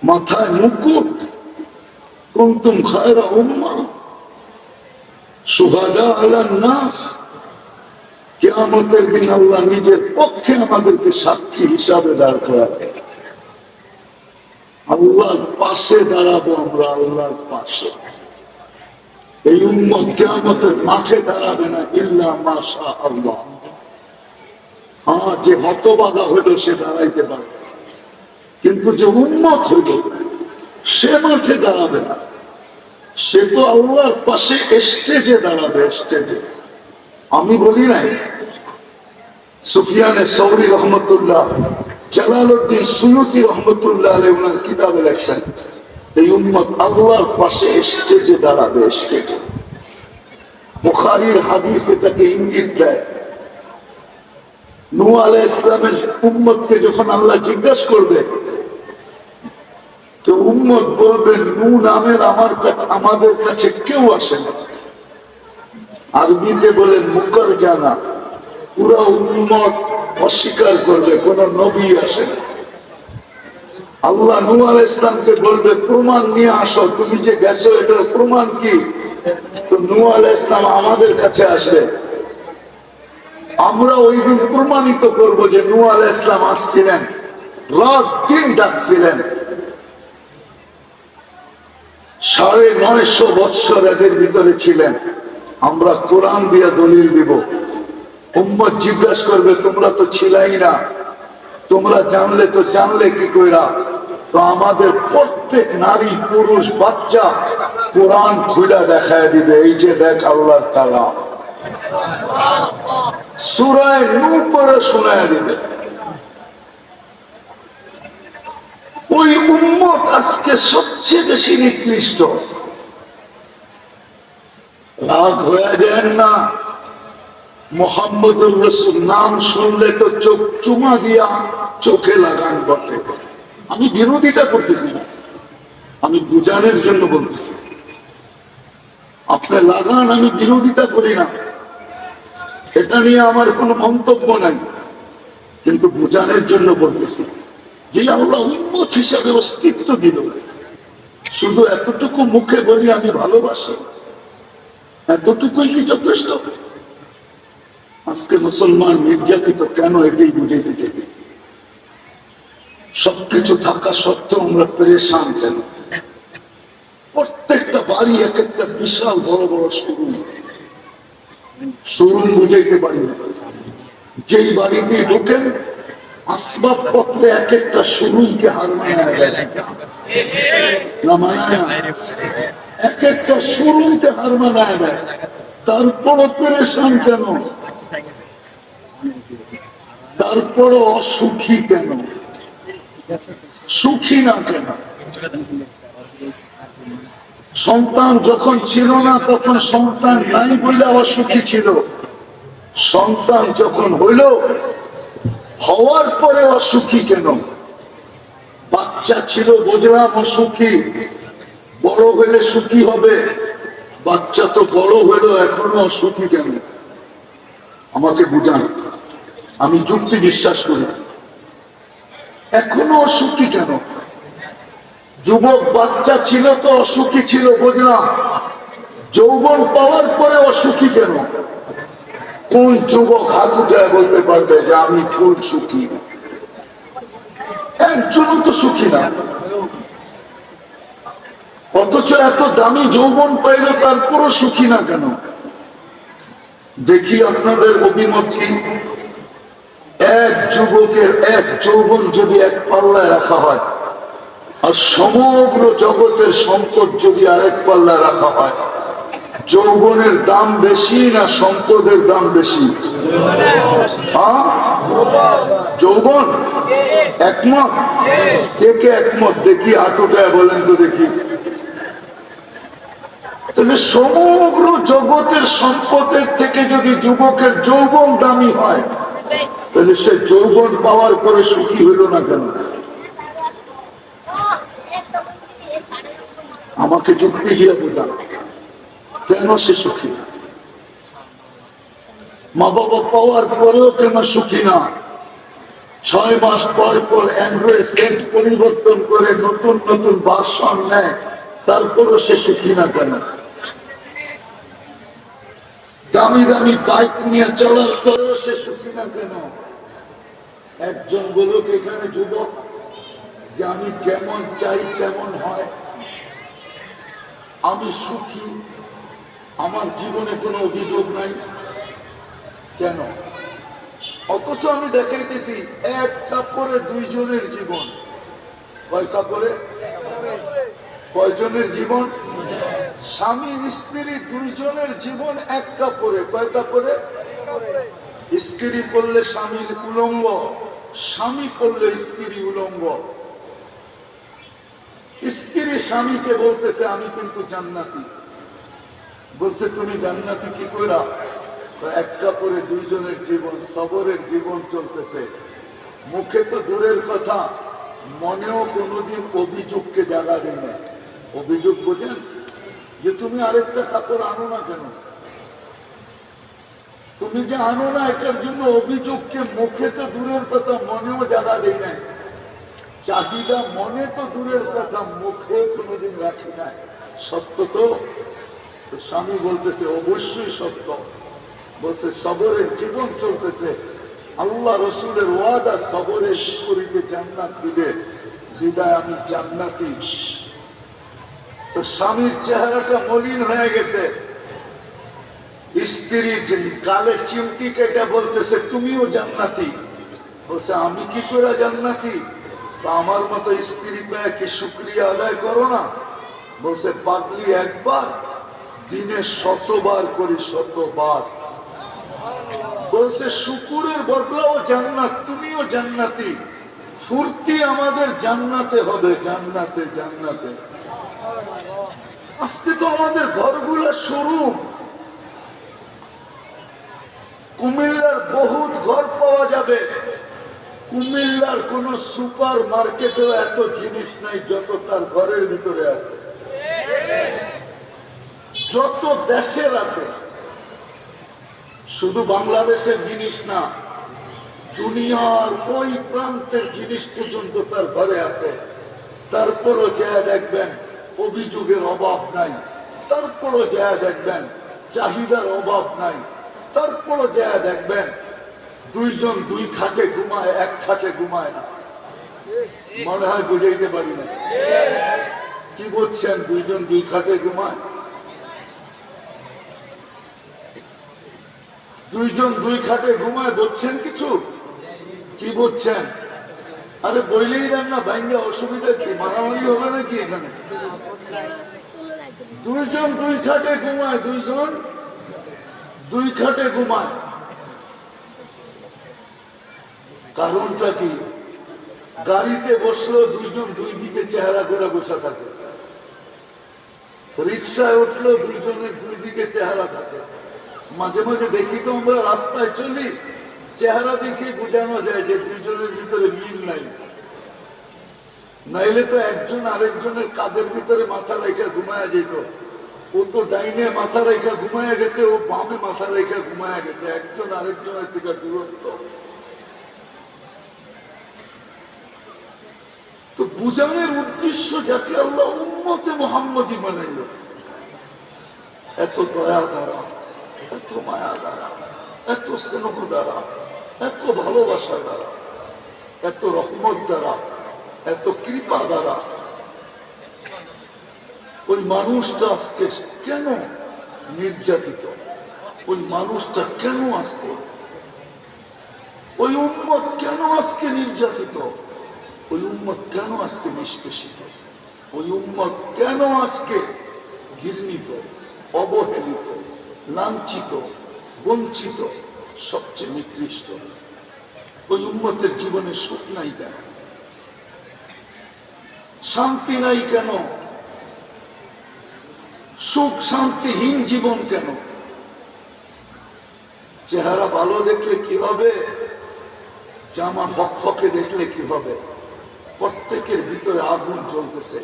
মাথায় মুকুট। কুনতুম খায়রা উম্মাহ শুহাদা আলান নাস। কিয়ামতের দিন আল্লাহ নিজের পক্ষে আমাদেরকে সাক্ষী হিসাবে দাঁড় করাবে। আল্লাহর পাশে দাঁড়াবো আমরা, আল্লাহর পাশে। এই উম্মত কিয়ামতের মাঠে দাঁড়াবে না, ইল্লা মাশা আল্লাহ। হ্যাঁ, যে হতবাগা হইল সে দাঁড়াইতে পারবে, কিন্তু যে উম্মত হইল সে মাঠে দাঁড়াবে না। সে তো আল্লাহর পাশে স্টেজে দাঁড়াবে, স্টেজে। আমি বলি নাই, সুফিয়ানে সৌরি রহমতুল্লাহ, জালালউদ্দিন সুয়ুতি রহমতুল্লাহ আলাইহি ওনার কিতাবে লেখছেন, এই উম্মত আল্লাহর পাশে স্টেজে দাঁড়াবে, স্টেজে। বুখারীর হাদিস এটাকে ইঙ্গিত দেয়। নূহ আলাইহিস সালামের উম্মতকে যখন আল্লাহ জিজ্ঞাসা করবে, তো উম্মত বলবেন নূহ নামের আমাদের কাছে কেউ আসে না। আরবিতে বলে মুকর জানা, পুরো উম্মত অস্বীকার করবে, কোন নবী আসে না। আল্লাহ নূহ আলাইহিস সালামকে বলবে প্রমাণ নিয়ে আসো, তুমি যে গেছো এটার প্রমাণ কি? তো নূহ আলাইহিস সালাম আমাদের কাছে আসবে, আমরা ওই দিন প্রমাণিত করব যে নূহ আলাইহিস সালাম আসছিলেন, রাত দিন ডাকছিলেন। 950 বৎসর এদের ভিতরে ছিলেন। আমরা কোরআন দিয়ে দলিল দিব। উম্মত জিজ্ঞাসা করবে তোমরা তো ছিলাই না, তোমরা জানলে তো জানলে কি কইরা? তো আমাদের প্রত্যেক নারী পুরুষ বাচ্চা কোরআন খুলে দেখায় দিবে, এই যে দেখ আল্লাহর কালাম, সূরা নূহ পড়ে শোনায় দিবে। ওই উম্মত আজকে সবচেয়ে বেশি নিকৃষ্ট। রাগ হয়ে যায় না, মুহাম্মদুর রাসূল নাম শুনলে তো চোখ চুমা দিয়া চোখে লাগান বটে। আমি বিরোধিতা করতেছি না, আমি বুঝানোর জন্য বলতেছি। আপনি লাগান, আমি বিরোধিতা করি না, এটা নিয়ে আমার কোনো মন্তব্য নাই, কিন্তু বুঝানোর জন্য বলতেছি যে আল্লাহ উম্মত হিসাবে অস্তিত্ব দিল। শুধু এতটুকু মুখে বলি আমি ভালোবাসি, এতটুকুই কি যথেষ্ট? আজকে মুসলমান নির্যাতিত কেন, এটাই বুঝাইতে চেয়েছি। সবকিছু থাকা সত্ত্বেও আমরা পেরেশান কেন? প্রত্যেকটা বাড়ি এক একটা বিশাল বড় বড় শোরুম। শোরুম বুঝাইতে পারি না। যেই বাড়িতে ঢোকেন আসবাবপত্রে এক একটা শোরুমকে হার মানায় দেয় না, মানায় না। এক একটা শোরুমকে হার মানায় দেয়। তারপরও পেরেশান কেন? তারপরও অসুখী কেন? সুখী না কেন? সন্তান যখন ছিল না তখন সন্তান নাই বলে অসুখী ছিল। সন্তান যখন হইল, হওয়ার পরে অসুখী কেন? বাচ্চা ছিল বুঝলাম অসুখী, বড় হলে সুখী হবে। বাচ্চা তো বড় হইল, এখনো অসুখী কেন? আমাকে বুঝান। আমি যুক্তি বিশ্বাস করি। এখনো অসুখী কেন? যুবক বাচ্চা ছিল তো অসুখী ছিল বুঝলাম, যৌবন পাওয়ার পরে অসুখী কেন? কোন যুবক হাত উঠায় বলতে পারবে যে আমি ফুল সুখী? একজনও তো সুখী না। অথচ এত দামি যৌবন পাইল, তারপরও সুখী না কেন? দেখি আপনাদের অভিমত কি। এক যুবকের এক যৌবন যদি এক পাল্লায় রাখা হয়, আর সমগ্র জগতের সম্পদ যদি আরেক পাল্লায় রাখা হয়, যৌবনের দাম বেশি না সম্পদের দাম বেশি? যৌবন। একমত? কে কে একমত? দেখি হাতুটায় বলেন তো দেখি। তাহলে সমগ্র জগতের সম্পদের থেকে যদি যুবকের যৌবন দামি হয়, তাহলে সে যৌবন পাওয়ার পরে সুখী হইল না কেন? আমাকে যুক্তি দিয়ে বোঝা, কেন সে সুখী? মা বাবা পাওয়ার পরেও কেন সুখী না? 6 মাস পর পর অ্যান্ড্রয়েড সেট পরিবর্তন করে নতুন নতুন ভার্সন নেয়, তারপরও সে সুখী না কেন? দামি দামি বাইক নিয়ে চলার পরেও সে সুখী না কেন? একজন বলুক এখানে যুবক যে আমি যেমন চাই তেমন হয়, আমি সুখী, আমার জীবনে কোনো অভিযোগ নাই, কেন? অথচ আমি দেখাইতেছি এক কাপড়ে দুইজনের জীবন। কয় কাপড়ে? কয়জনের জীবন? স্বামী স্ত্রী দুইজনের জীবন এক কাপড়ে। কয় কাপড়ে? স্ত্রী পড়লে স্বামীর উলঙ্গ, স্বামী পড়লে স্ত্রী উলঙ্গ। স্ত্রী স্বামীকে বলতেছে আমি কিন্তু জান্নাতি। বলছে তুমি জান্নাতি কি কইরা? এক কাপড়ে দুইজনের জীবন, সবরের জীবন চলতেছে। মুখে তো দূরের কথা, মনেও কোনোদিন অভিযোগকে জায়গা দেয় না। অভিযোগ বোঝেন? যে তুমি আরেকটা কাপড় আনো না কেন? তুমি যে আনো না এটার জন্য অভিযোগকে মুখে তো দূরের কথা, মনেও জায়গা দেয় নাই। চাহিদা মনে তো দূরের কথা, মুখে কোনোদিন রাখি নাই। সত্য তো? স্বামী বলতেছে অবশ্যই সত্য। বলছে সবরের জীবন চলতেছে, আল্লাহ রসুলের ওয়াদা সবরের বিপরীতে জান্নাত দিবে, বিদায় আমি জান্নাতি। তো স্বামীর চেহারাটা মলিন হয়ে গেছে। স্ত্রী গালে চিমটি কেটে বলতেছে তুমিও জান্নাতি। বলছে আমি কি করে জান্নাতি? আমার মতো স্ত্রী পেয়ে কি শুকরিয়া আদায় করো না? বলছে পাগলি, একবার দিনে 100বার করি, 100বার। বলছে শুকুরের বদলাও জান্নাত, তুমিও জান্নাতি। ফুর্তি আমাদের জান্নাতে হবে, জান্নাতে জান্নাতে। আজকে তো আমাদের ঘরগুলো শোরুম। কুমিল্লার বহুত ঘর পাওয়া যাবে, কুমিল্লার কোন সুপার মার্কেটেও এত জিনিস নাই যত তার ঘরের ভিতরে আছে, যত দেশের আছে। শুধু বাংলাদেশের জিনিস না, দুনিয়ার ওই প্রান্তের জিনিস পর্যন্ত তার ঘরে আছে। তারপরও যা দেখবেন অভিযোগের অভাব নাই। তারপরও যা দেখবেন চাহিদার অভাব নাই, তারপরও যা দেখবেন দুইজন দুই খাটে ঘুমায়, এক খাটে ঘুমায় না। মনে হয় বুঝাইতে পারি না, কি বলছেন? দুইজন দুই খাটে ঘুমায়, দুইজন দুই খাটে ঘুমায়, বলছেন কিছু? কি বলছেন? আরে বইলেই দেন না, ভাঙ্গা, অসুবিধা কি? মারামারি হবে নাকি এখানে? দুইজন দুই খাটে ঘুমায়, দুইজন দুই খাটে ঘুমায়। কারণটা কি? গাড়িতে বসলো দুইজন দুই দিকে চেহারা করে বসে থাকে, রিক্সায় উঠলো দুইজনের দুই দিকে চেহারা থাকে। মাঝে মাঝে দেখি তো আমরা রাস্তায় চলি, চেহারা দেখে বোঝানো যায় যে দুইজনের ভিতরে মিল নাই। নাইলে তো একজন আরেকজনের কাঁধের ভিতরে মাথা রেখা ঘুমায়া যেত। ও তো ডাইনে মাথা রেখা ঘুমায়া গেছে, ও বামে মাথা রেখা ঘুমায়া গেছে, একজন আরেকজনের থেকে দূরত্ব। তো বুঝানোর উদ্দেশ্য যাকে আল্লাহ উম্মতে মুহাম্মদী বানাইল, এত দয়া দ্বারা, এত মায়া দ্বারা, এত স্নেহ দ্বারা, এত ভালোবাসা দ্বারা, এত রহমত দ্বারা, এত কৃপা দ্বারা, ওই মানুষটা আজকে কেন নির্যাতিত? ওই মানুষটা কেন আজকে, ওই উম্মত কেন আজকে নির্যাতিত? ওই উম্মত কেন আজকে নিষ্পেষিত? ওই উম্মত কেন আজকে ঘৃণিত, অবহেলিত, লাঞ্ছিত, বঞ্চিত, সবচেয়ে নিকৃষ্ট? ওই উম্মতের জীবনে সুখ নাই কেন? শান্তি নাই কেন? সুখ শান্তিহীন জীবন কেন? চেহারা ভালো দেখলে কি হবে? জামা ফকফকে দেখলে কি হবে? প্রত্যেকের ভিতরে আগুন জ্বলতেছে।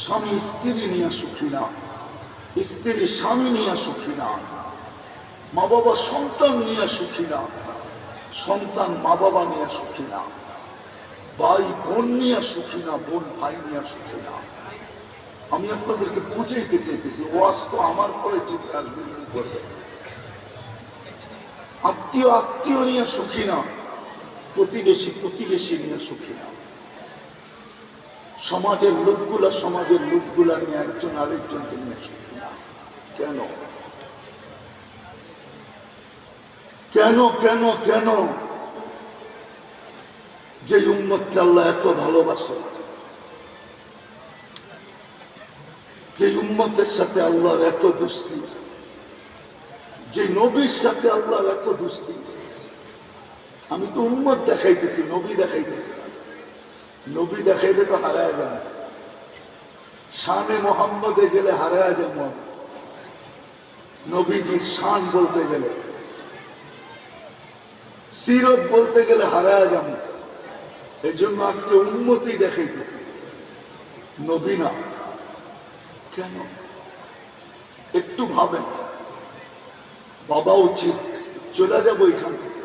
স্বামী স্ত্রী নিয়ে সুখী না, স্ত্রী স্বামী নিয়ে সুখী না, মা বাবা সন্তান নিয়ে সুখী না, সন্তান মা বাবা নিয়ে সুখী না, ভাই বোন নিয়ে সুখী না, বোন ভাই নিয়ে সুখী না। আমি আপনাদেরকে বুঝাইতে চাইতেছি, ওয়াজ তো আমার পরে চিন্তা আসবে, করবে। আত্মীয় আত্মীয় নিয়ে সুখী না, প্রতিবেশী প্রতিবেশী নিয়ে সুখী না, সমাজের লোকগুলা নিয়ে একজন আরেকজনকে নিয়ে সুখী না। কেন কেন কেন কেন? যে উম্মতকে আল্লাহ এত ভালোবাসে, যে উম্মতের সাথে আল্লাহর এত দোস্তি, যে নবীর সাথে আল্লাহর এত দোস্তি। আমি তো উম্মত দেখাইতেছি, নবী দেখাইতেছি। নবী দেখাইলে তো হারায় যান, শানে মোহাম্মদে গেলে হারায় যান। নবীজির শান বলতে গেলে, সিরত বলতে গেলে হারায় যান। এই জন্য আজকে উম্মতই দেখাইতেছি, নবী না। কেন? একটু ভাবেন, বাবা উচিত চলে যাবো এখান থেকে,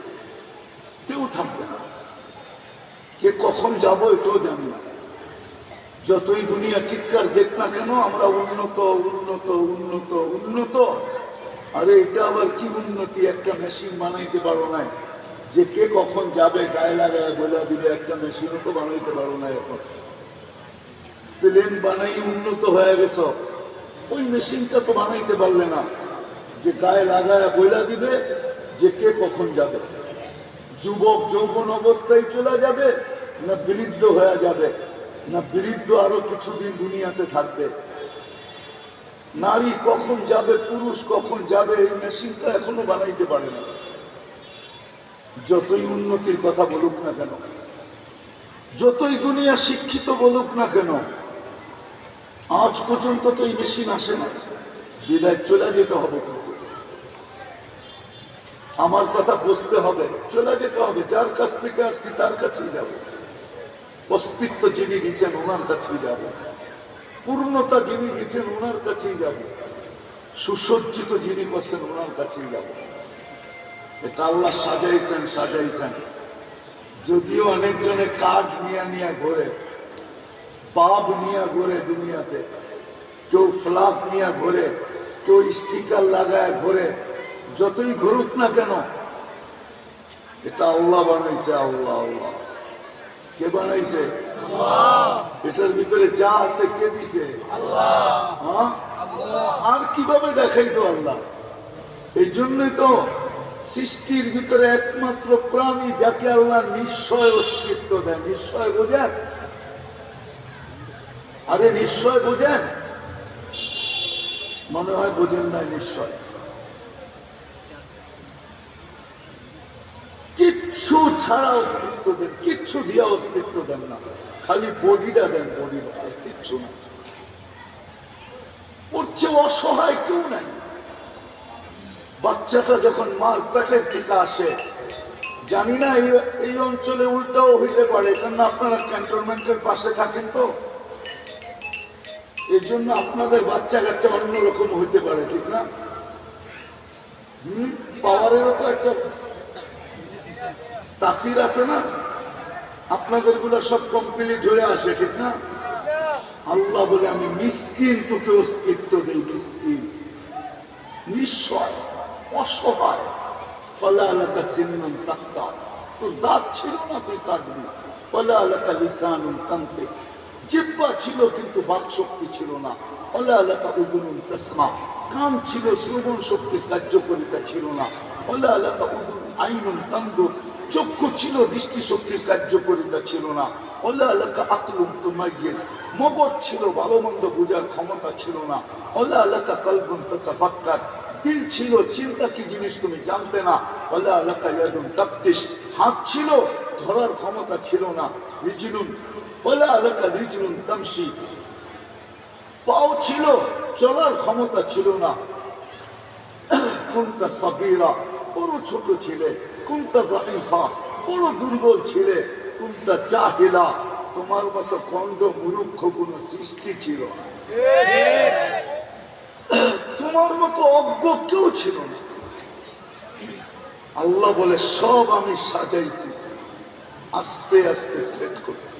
কেউ থাকবে না। কে কখন যাবো এটাও জানি না। যতই দুনিয়া চিৎকার দেখ না কেন, আমরা উন্নত উন্নত উন্নত উন্নত। আরে এটা আবার কি উন্নতি? একটা মেশিন বানাইতে পারো না, যে কে কখন যাবে গায়ে লাগায় বলে দিবে। একটা মেশিনও তো বানাইতে পারো না। এখন প্লেন বানাই উন্নত হয়ে গেছ, ওই মেশিনটা তো বানাইতে পারলে না যে গায়ে লাগায় বইলা দিবে যে কে কখন যাবে। যুবক যৌবন অবস্থায় চলে যাবে, না বৃদ্ধ হয়ে যাবে, না বৃদ্ধ আরো কিছুদিন দুনিয়াতে থাকবে। নারী কখন যাবে, পুরুষ কখন যাবে, এই মেশিনটা এখনো বানাইতে পারে না। যতই উন্নতির কথা বলুক না কেন, যতই দুনিয়া শিক্ষিত বলুক না কেন, আজ পর্যন্ত তো এই মেশিন আসে না। বিদায় চলে যেতে হবে। আমার কথা বুঝতে হবে, চলে যেতে হবে। যার কাছ থেকে আসছি তার কাছেই যাবো। অস্তিত্ব যিনি দিয়েছেন ওনার কাছেই যাব, পূর্ণতা যিনি দিয়েছেন ওনার কাছেই যাব, সুসজ্জিত যিনি করছেন ওনার কাছেই যাব। এটা আল্লাহ সাজাইছেন সাজাইছেন। যদিও অনেকজনে কাঠ নিয়ে ঘোরে, পাপ নিয়ে ঘোরে দুনিয়াতে, কেউ ফ্লাগ নিয়ে ঘোরে, কেউ স্টিকার লাগায় ঘরে, যতই ঘুরুক না কেন, এটা আল্লাহ বানাইছে। আল্লাহ আল্লাহ কে বানাইছে? এটার ভিতরে যা আছে কে দিছে? হ্যাঁ, আর কিভাবে দেখাইতো আল্লাহ? এই জন্যই তো সৃষ্টির ভিতরে একমাত্র প্রাণী যাকে আল্লাহ নিশ্চয় অস্তিত্ব দেয়। নিশ্চয় বোঝেন? আরে নিশ্চয় বোঝেন? মনে হয় বোঝেন না। নিশ্চয় কিচ্ছু ছাড়া অস্তিত্ব দেন, কিচ্ছু দিয়া অস্তিত্ব দেন না, খালি বডিটা দেন। বডি কিচ্ছু না, পড়ছে অসহায় কেউ নাই। বাচ্চাটা যখন মার পেটের থেকে আসে, জানি না এই অঞ্চলে উল্টাও হইতে পারে, কারণ আপনারা ক্যান্টনমেন্টের পাশে থাকেন তো, এই জন্য আপনাদের বাচ্চা কাচ্চা অন্যরকম হইতে পারে, ঠিক না? পাওয়ারেরও তো একটা তাসির আছে না? আপনাদের গুলো সব কমপ্লিট হয়ে আসে, ঠিক না? আল্লাহ বলে আমি মিসকিন তোকে অস্তিত্ব দেই। মিসকিন, নিঃস্বয়, অসহায়। ফলা আলাকা সিন্নুন তাক্তা, তোর দাঁত ছিল না, তুই কাটবি। ফলা আলাকা লিসানুন তান্তে, জিহ্বা ছিল কিন্তু বাক শক্তি ছিল না। ফলা আলাকা উযুনুন তাসমা, কান ছিল, শ্রবণ শক্তি কার্যকরিতা ছিল না। ফলা আলাকা উযুন আইনুন তানদুর, চক্ষু ছিল, দৃষ্টি শক্তির কার্যকরিতা ছিল না। ফলা আলাকা আকলুন তুমাইয়িজ, মগজ ছিল, ভালো মন্দ বোঝার ক্ষমতা ছিল না। ফলা আলাকা কলবুন তাতাফাক্কার, দিল ছিল, চিন্তা কি জিনিস তুমি জানতে না। ফলা আলাকা ইয়াদুন তাফতিশ, হাত ছিল, ধরার ক্ষমতা ছিল না। রিজলুন, ফলা আলাকা রিজলুন তামশি, পাও ছিল, চলার ক্ষমতা ছিল না। কুনতা সাগীরা, বড় ছোট ছিলে। কুনতা যায়ীফা, বড় দুর্বল ছিলে। কুনতা জাহিলা, তোমার মতো খণ্ড মূর্খ কোন সৃষ্টি ছিল না। তোমার মতো অজ্ঞ কেউ ছিল না। আল্লাহ বলে সব আমি সাজাইছি, আস্তে আস্তে সেট করছি।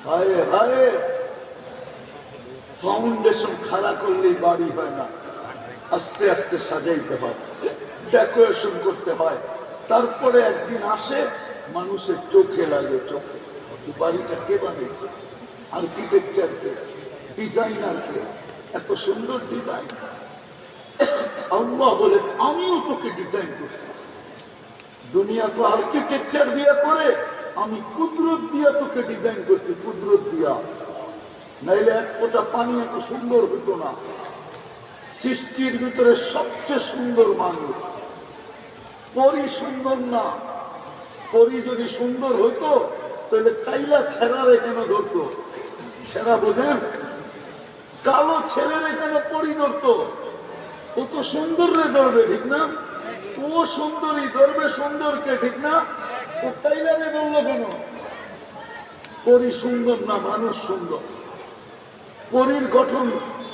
হায় হায়, ফাউন্ডেশন খাড়া করলেই বাড়ি হয় না, আস্তে আস্তে সাজাইতে হয়, ডেকোরেশন করতে হয়। তারপরে একদিন আসে, মানুষের চোখে লাগে। চোখে বাড়িটা কে বানিয়েছে? আর্কিটেকচার কে? ডিজাইনার কে? এত সুন্দর ডিজাইন। আল্লাহ বলে আমিও তোকে ডিজাইন করছি। দুনিয়া তো আর্কিটেকচার দিয়া করে, আমি কুদরত দিয়া তোকে ডিজাইন করছি। কুদরত দিয়া, নাইলে এক ফোঁটা পানি এত সুন্দর হতো না। সৃষ্টির ভিতরে সবচেয়ে সুন্দর মানুষ। পরি সুন্দর না। পরি যদি সুন্দর হইতো তাহলে কাইলা ছেঁড়ারে কেন ধরতো? ছেঁড়া বোঝেন? কালো ছেলেরে কেন পরি ধরতো? ও তো সুন্দর রে ধরবে, ঠিক না? ও সুন্দরী ধরবে সুন্দরকে, ঠিক না? ও কাইলারে ধরলো কেন? পরি সুন্দর না, মানুষ সুন্দর। পরীর গঠন,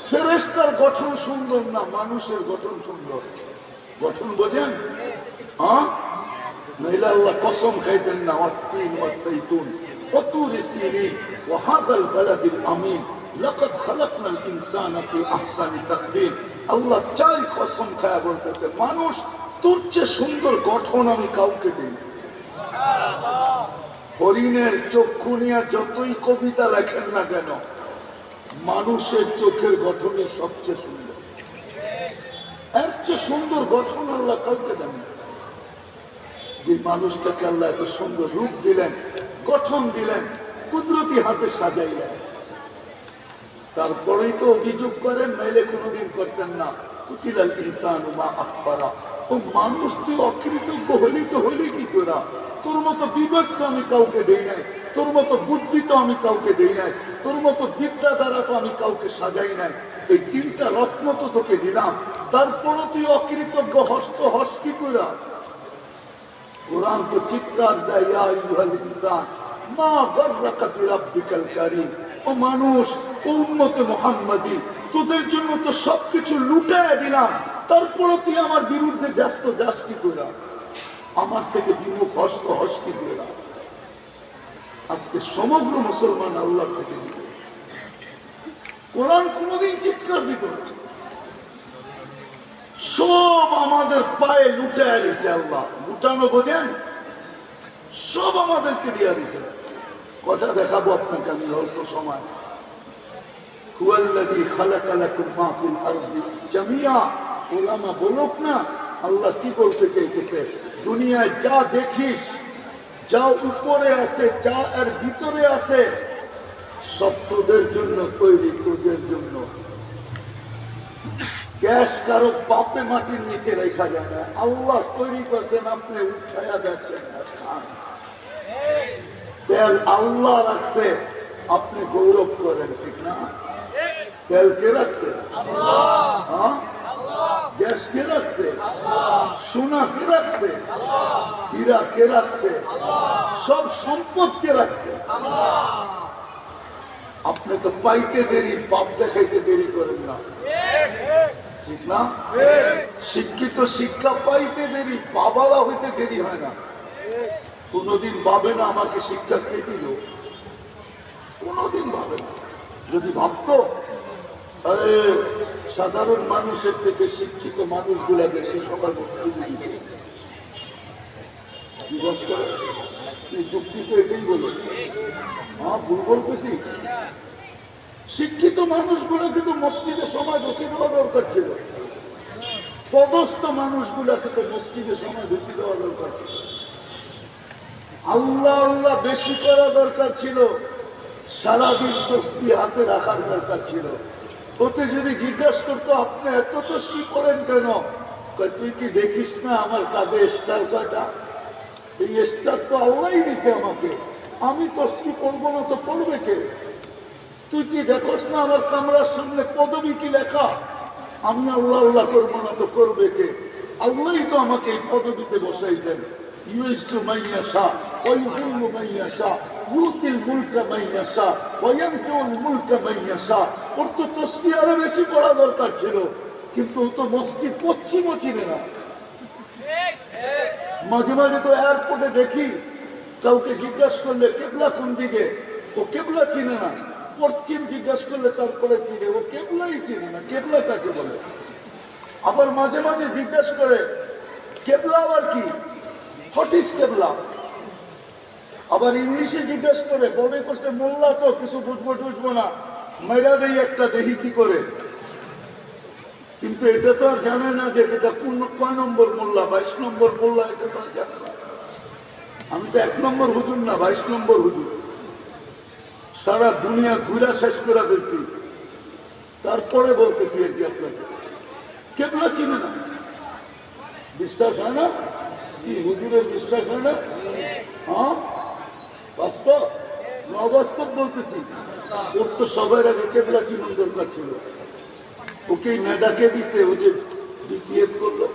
ফেরেশতার গঠন সুন্দর না, মানুষের গঠন সুন্দর। গঠন বোঝেন? হ্যাঁ, নইলে আল্লাহ কসম খাইতেন না, ওয়াত্তিন ওয়াসাইতুন ওয়াতুরি সিনিন ওয়া হাদাল বালাদিল আমিন লাকাদ খালাকনাল ইনসানা ফি আহসানি তাকবীর। আল্লাহ চাই কসম খায়া বলতেছে, মানুষ তোর চেয়ে সুন্দর গঠন আমি কাউকে দিই। হরিণের চক্ষু নিয়ে যতই কবিতা লেখেন না কেন, মানুষের চোখের গঠনই সবচেয়ে সুন্দর। এর চেয়ে সুন্দর গঠন আল্লাহ কাউকে দেন না। যে মানুষটাকে আল্লাহ এত সুন্দর রূপ দিলেন, গঠন দিলেন, কুদরতি হাতে সাজাইলেন, তারপরেই তো অভিযোগ করেন, নাইলে কোনোদিন করতেন না। কুতিলাল ইনসানু মা আকফারা, ও মানুষ তুই অকৃতজ্ঞ হলি তো হলি কি করে? তোর মতো বিবেক তো আমি কাউকে দেই নাই, তোর মতো বুদ্ধি তো আমি কাউকে দেই নাই, তোর মতো বিদ্যা দ্বারা তো আমি কাউকে সাজাই নাই। এই তিনটা রত্ন তো তোকে দিলাম, তারপরও তুই অকৃতজ্ঞ হস্ত হস কি করে? কোরআন তো চিৎকার দেয়, ইয়া আইয়ুহাল ইনসান মা গাররাকা বিরাব্বিকাল কারীম। ও মানুষ, ও উম্মতে মুহাম্মাদী, তোদের জন্য তো সবকিছু লুটায় দিলাম, তারপরও তুই আমার বিরুদ্ধে ব্যস্ত যাস কি করে? আমার থেকে বিমুখ হস্ত হস কি করে? আজকে সমগ্র মুসলমান আল্লাহ থেকে দিল। কোরআন কোনদিন চিৎকার দিত না, সব আমাদের পায়ে লুটায় দিছে আল্লাহ। লুটানো বোঝেন? সব আমাদেরকে দিয়ে দিছে। কথা দেখাবো আপনাকে আমি অল্প সময়। হুয়াল্লাযী খালাকা লাকুম মা ফিল আরদি জামিয়া। উলামা বলুক না আল্লাহ কি বলতে চাইতেছে। দুনিয়ায় যা দেখিস, যা উপরে আছে, যা এর ভিতরে আছে, সব তোদের জন্য তৈরি, তোদের জন্য। গ্যাস কারো বাপে মাটির নিচে রেখা যায় না, আল্লাহ তৈরি করছেন, আপনি উঠাইয়া দেখছেন তেল আল্লাহ রাখছে, আপনি গৌরব করেন, ঠিক না? তেল কে রাখছে? হ্যাঁ, গ্যাস কে রাখছে? সোনা কে রাখছে? হীরা কে রাখছে? সব সম্পদ কে রাখছে? আপনি তো পাইতে দেরি, পাপ দেখাইতে দেরি করেন না, ঠিক না? শিক্ষিত শিক্ষা পাইতে দেরি, বাবারা হইতে দেরি হয় না। কোনদিন ভাবে না আমাকে শিক্ষা কে দিল, কোনদিন ভাবে না। যদি ভাবতো সাধারণ মানুষের থেকে শিক্ষিত মানুষগুলা বেশি সবার যুক্তি তো এটাই বলে। হ্যাঁ, ভুল বলতেছি? শিক্ষিত মানুষগুলো কিন্তু মসজিদে সময় বেশি দেওয়া দরকার ছিল, পদস্থ মানুষগুলাকে তো মসজিদে সময় বেশি দেওয়া দরকার ছিল, আল্লাহ আল্লাহ বেশি করা দরকার ছিল, সারাদিন তসবি হাতে রাখার দরকার ছিল। ওতে যদি জিজ্ঞাসা করতো আপনি এত তসবি করেন কেন, তুই কি দেখিস না আমার কাঁধে স্টার কয়টা? এই স্টার তো আল্লাহই দিছে আমাকে, আমি তসবি করবো না তো করবে কে? তুই কি দেখোস না আমার কামরার সামনে পদবি কি লেখা? আমি আল্লাহ আল্লাহ করবো না তো করবে কে? আল্লাহই তো আমাকে এই পদবিতে বসাইছেন। ইউইসু মাইয়াশা ওয়ায়ুযিল্লু মাইয়াশা ইউতিল মুলকা মাইয়াশা ওয়ায়ানজিউল মুলকা মাইয়াশা। ওর তো তাসবিহ আরো বেশি পড়া দরকার ছিল, কিন্তু ও তো মসজিদ পশ্চিমও চিনে না। মাঝে মাঝে তো এয়ারপোর্টে দেখি কাউকে জিজ্ঞাসা করলে কেবলা কোন দিকে, ও কেবলা চিনে না। পশ্চিম জিজ্ঞাসা করলে তারপরে চিনে, ও কেবলাই চিনে না, কেবলা কাকে বলে। আবার মাঝে মাঝে জিজ্ঞাসা করে কেবলা আবার কি, হোয়াট ইজ কেবলা। আবার ইংলিশে জিজ্ঞাসা করে, মনে করছে মোল্লা তো কিছু বুঝবো টুঝবো না, মেরা দেই একটা, দেখি কি করে। কিন্তু এটা তো আর জানে না যে এটা কোন কয় নম্বর মোল্লা, 22 নম্বর মোল্লা, এটা তো আর জানে না। আমি তো 1 নম্বর হুজুর না, 22 নম্বর হুজুর। সারা দুনিয়া ঘুরা শেষ করে ফেলছি, তারপরে বলতেছি আর কি আপনাকে কেবলা চিনে না। বিশ্বাস হয় না? কি হুজুরের বিশ্বাস হয় না? হ্যাঁ, বাস্তব না অবাস্তব বলতেছি? ওর তো সবার আগে কেবলা চিনন দরকার ছিল। ওকে মেধা কে দিছে? ও যে বিসিএস করলো,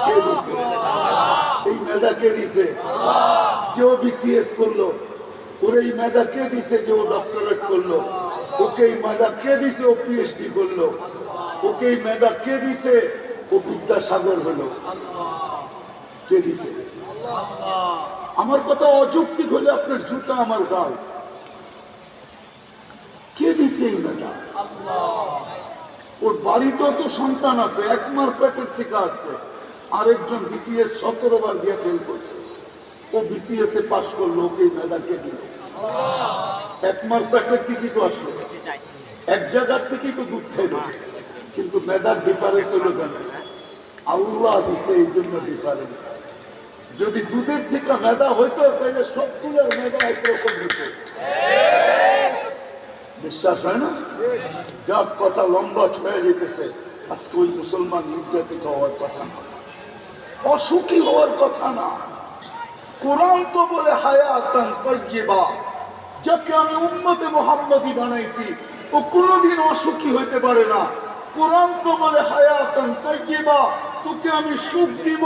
কে দিছে? এই মেধা কে দিছে? কেউ বিসিএস করলো। ওর এই মেধা কে দিছে যে ও ডক্টরেট করলো? ওকে এই মেধা কে দিছে ও পিএইচডি করলো? ওকে এই মেধা কে দিছে ও বিদ্যাসাগর হলো? কে দিছে? আমার কথা অযৌক্তিক হলে আপনার জুতা আমার গাল। কে দিছে এই মেধা? ওর বাড়িতেও তো সন্তান আছে, একমার পেটের থেকে আসছে। আরেকজন বিসিএস 17 বার দিয়ে ফেল করছে, ও বিসিএস এ পাশ করলো, ওকে মেধা কে দিল? একমার পেটের থেকেই তো আসলো, এক জায়গার থেকেই তো দুধ খাইল, কিন্তু মেধার ডিফারেন্স হলো কেন? আল্লাহ দিছে, এই জন্য ডিফারেন্স। যদি দুধের থেকে মেধা হইতো তাহলে সবগুলোর মেধা একরকম হইত। বিশ্বাস হয় না? যা কথা লম্বা ছড়ে যেতেছে। আজকে ওই মুসলমান নির্যাতিত হওয়ার কথা না, অসুখী হওয়ার কথা না। কোরআন তো বলে হায়াতান তাইয়্যিবা, যাকে আমি উম্মতে মুহাম্মদী বানাইছি ও কোনোদিন অসুখী হইতে পারে না। কোরআন তো বলে হায়াতান তাইয়্যিবা, তোকে আমি সুখ দিব,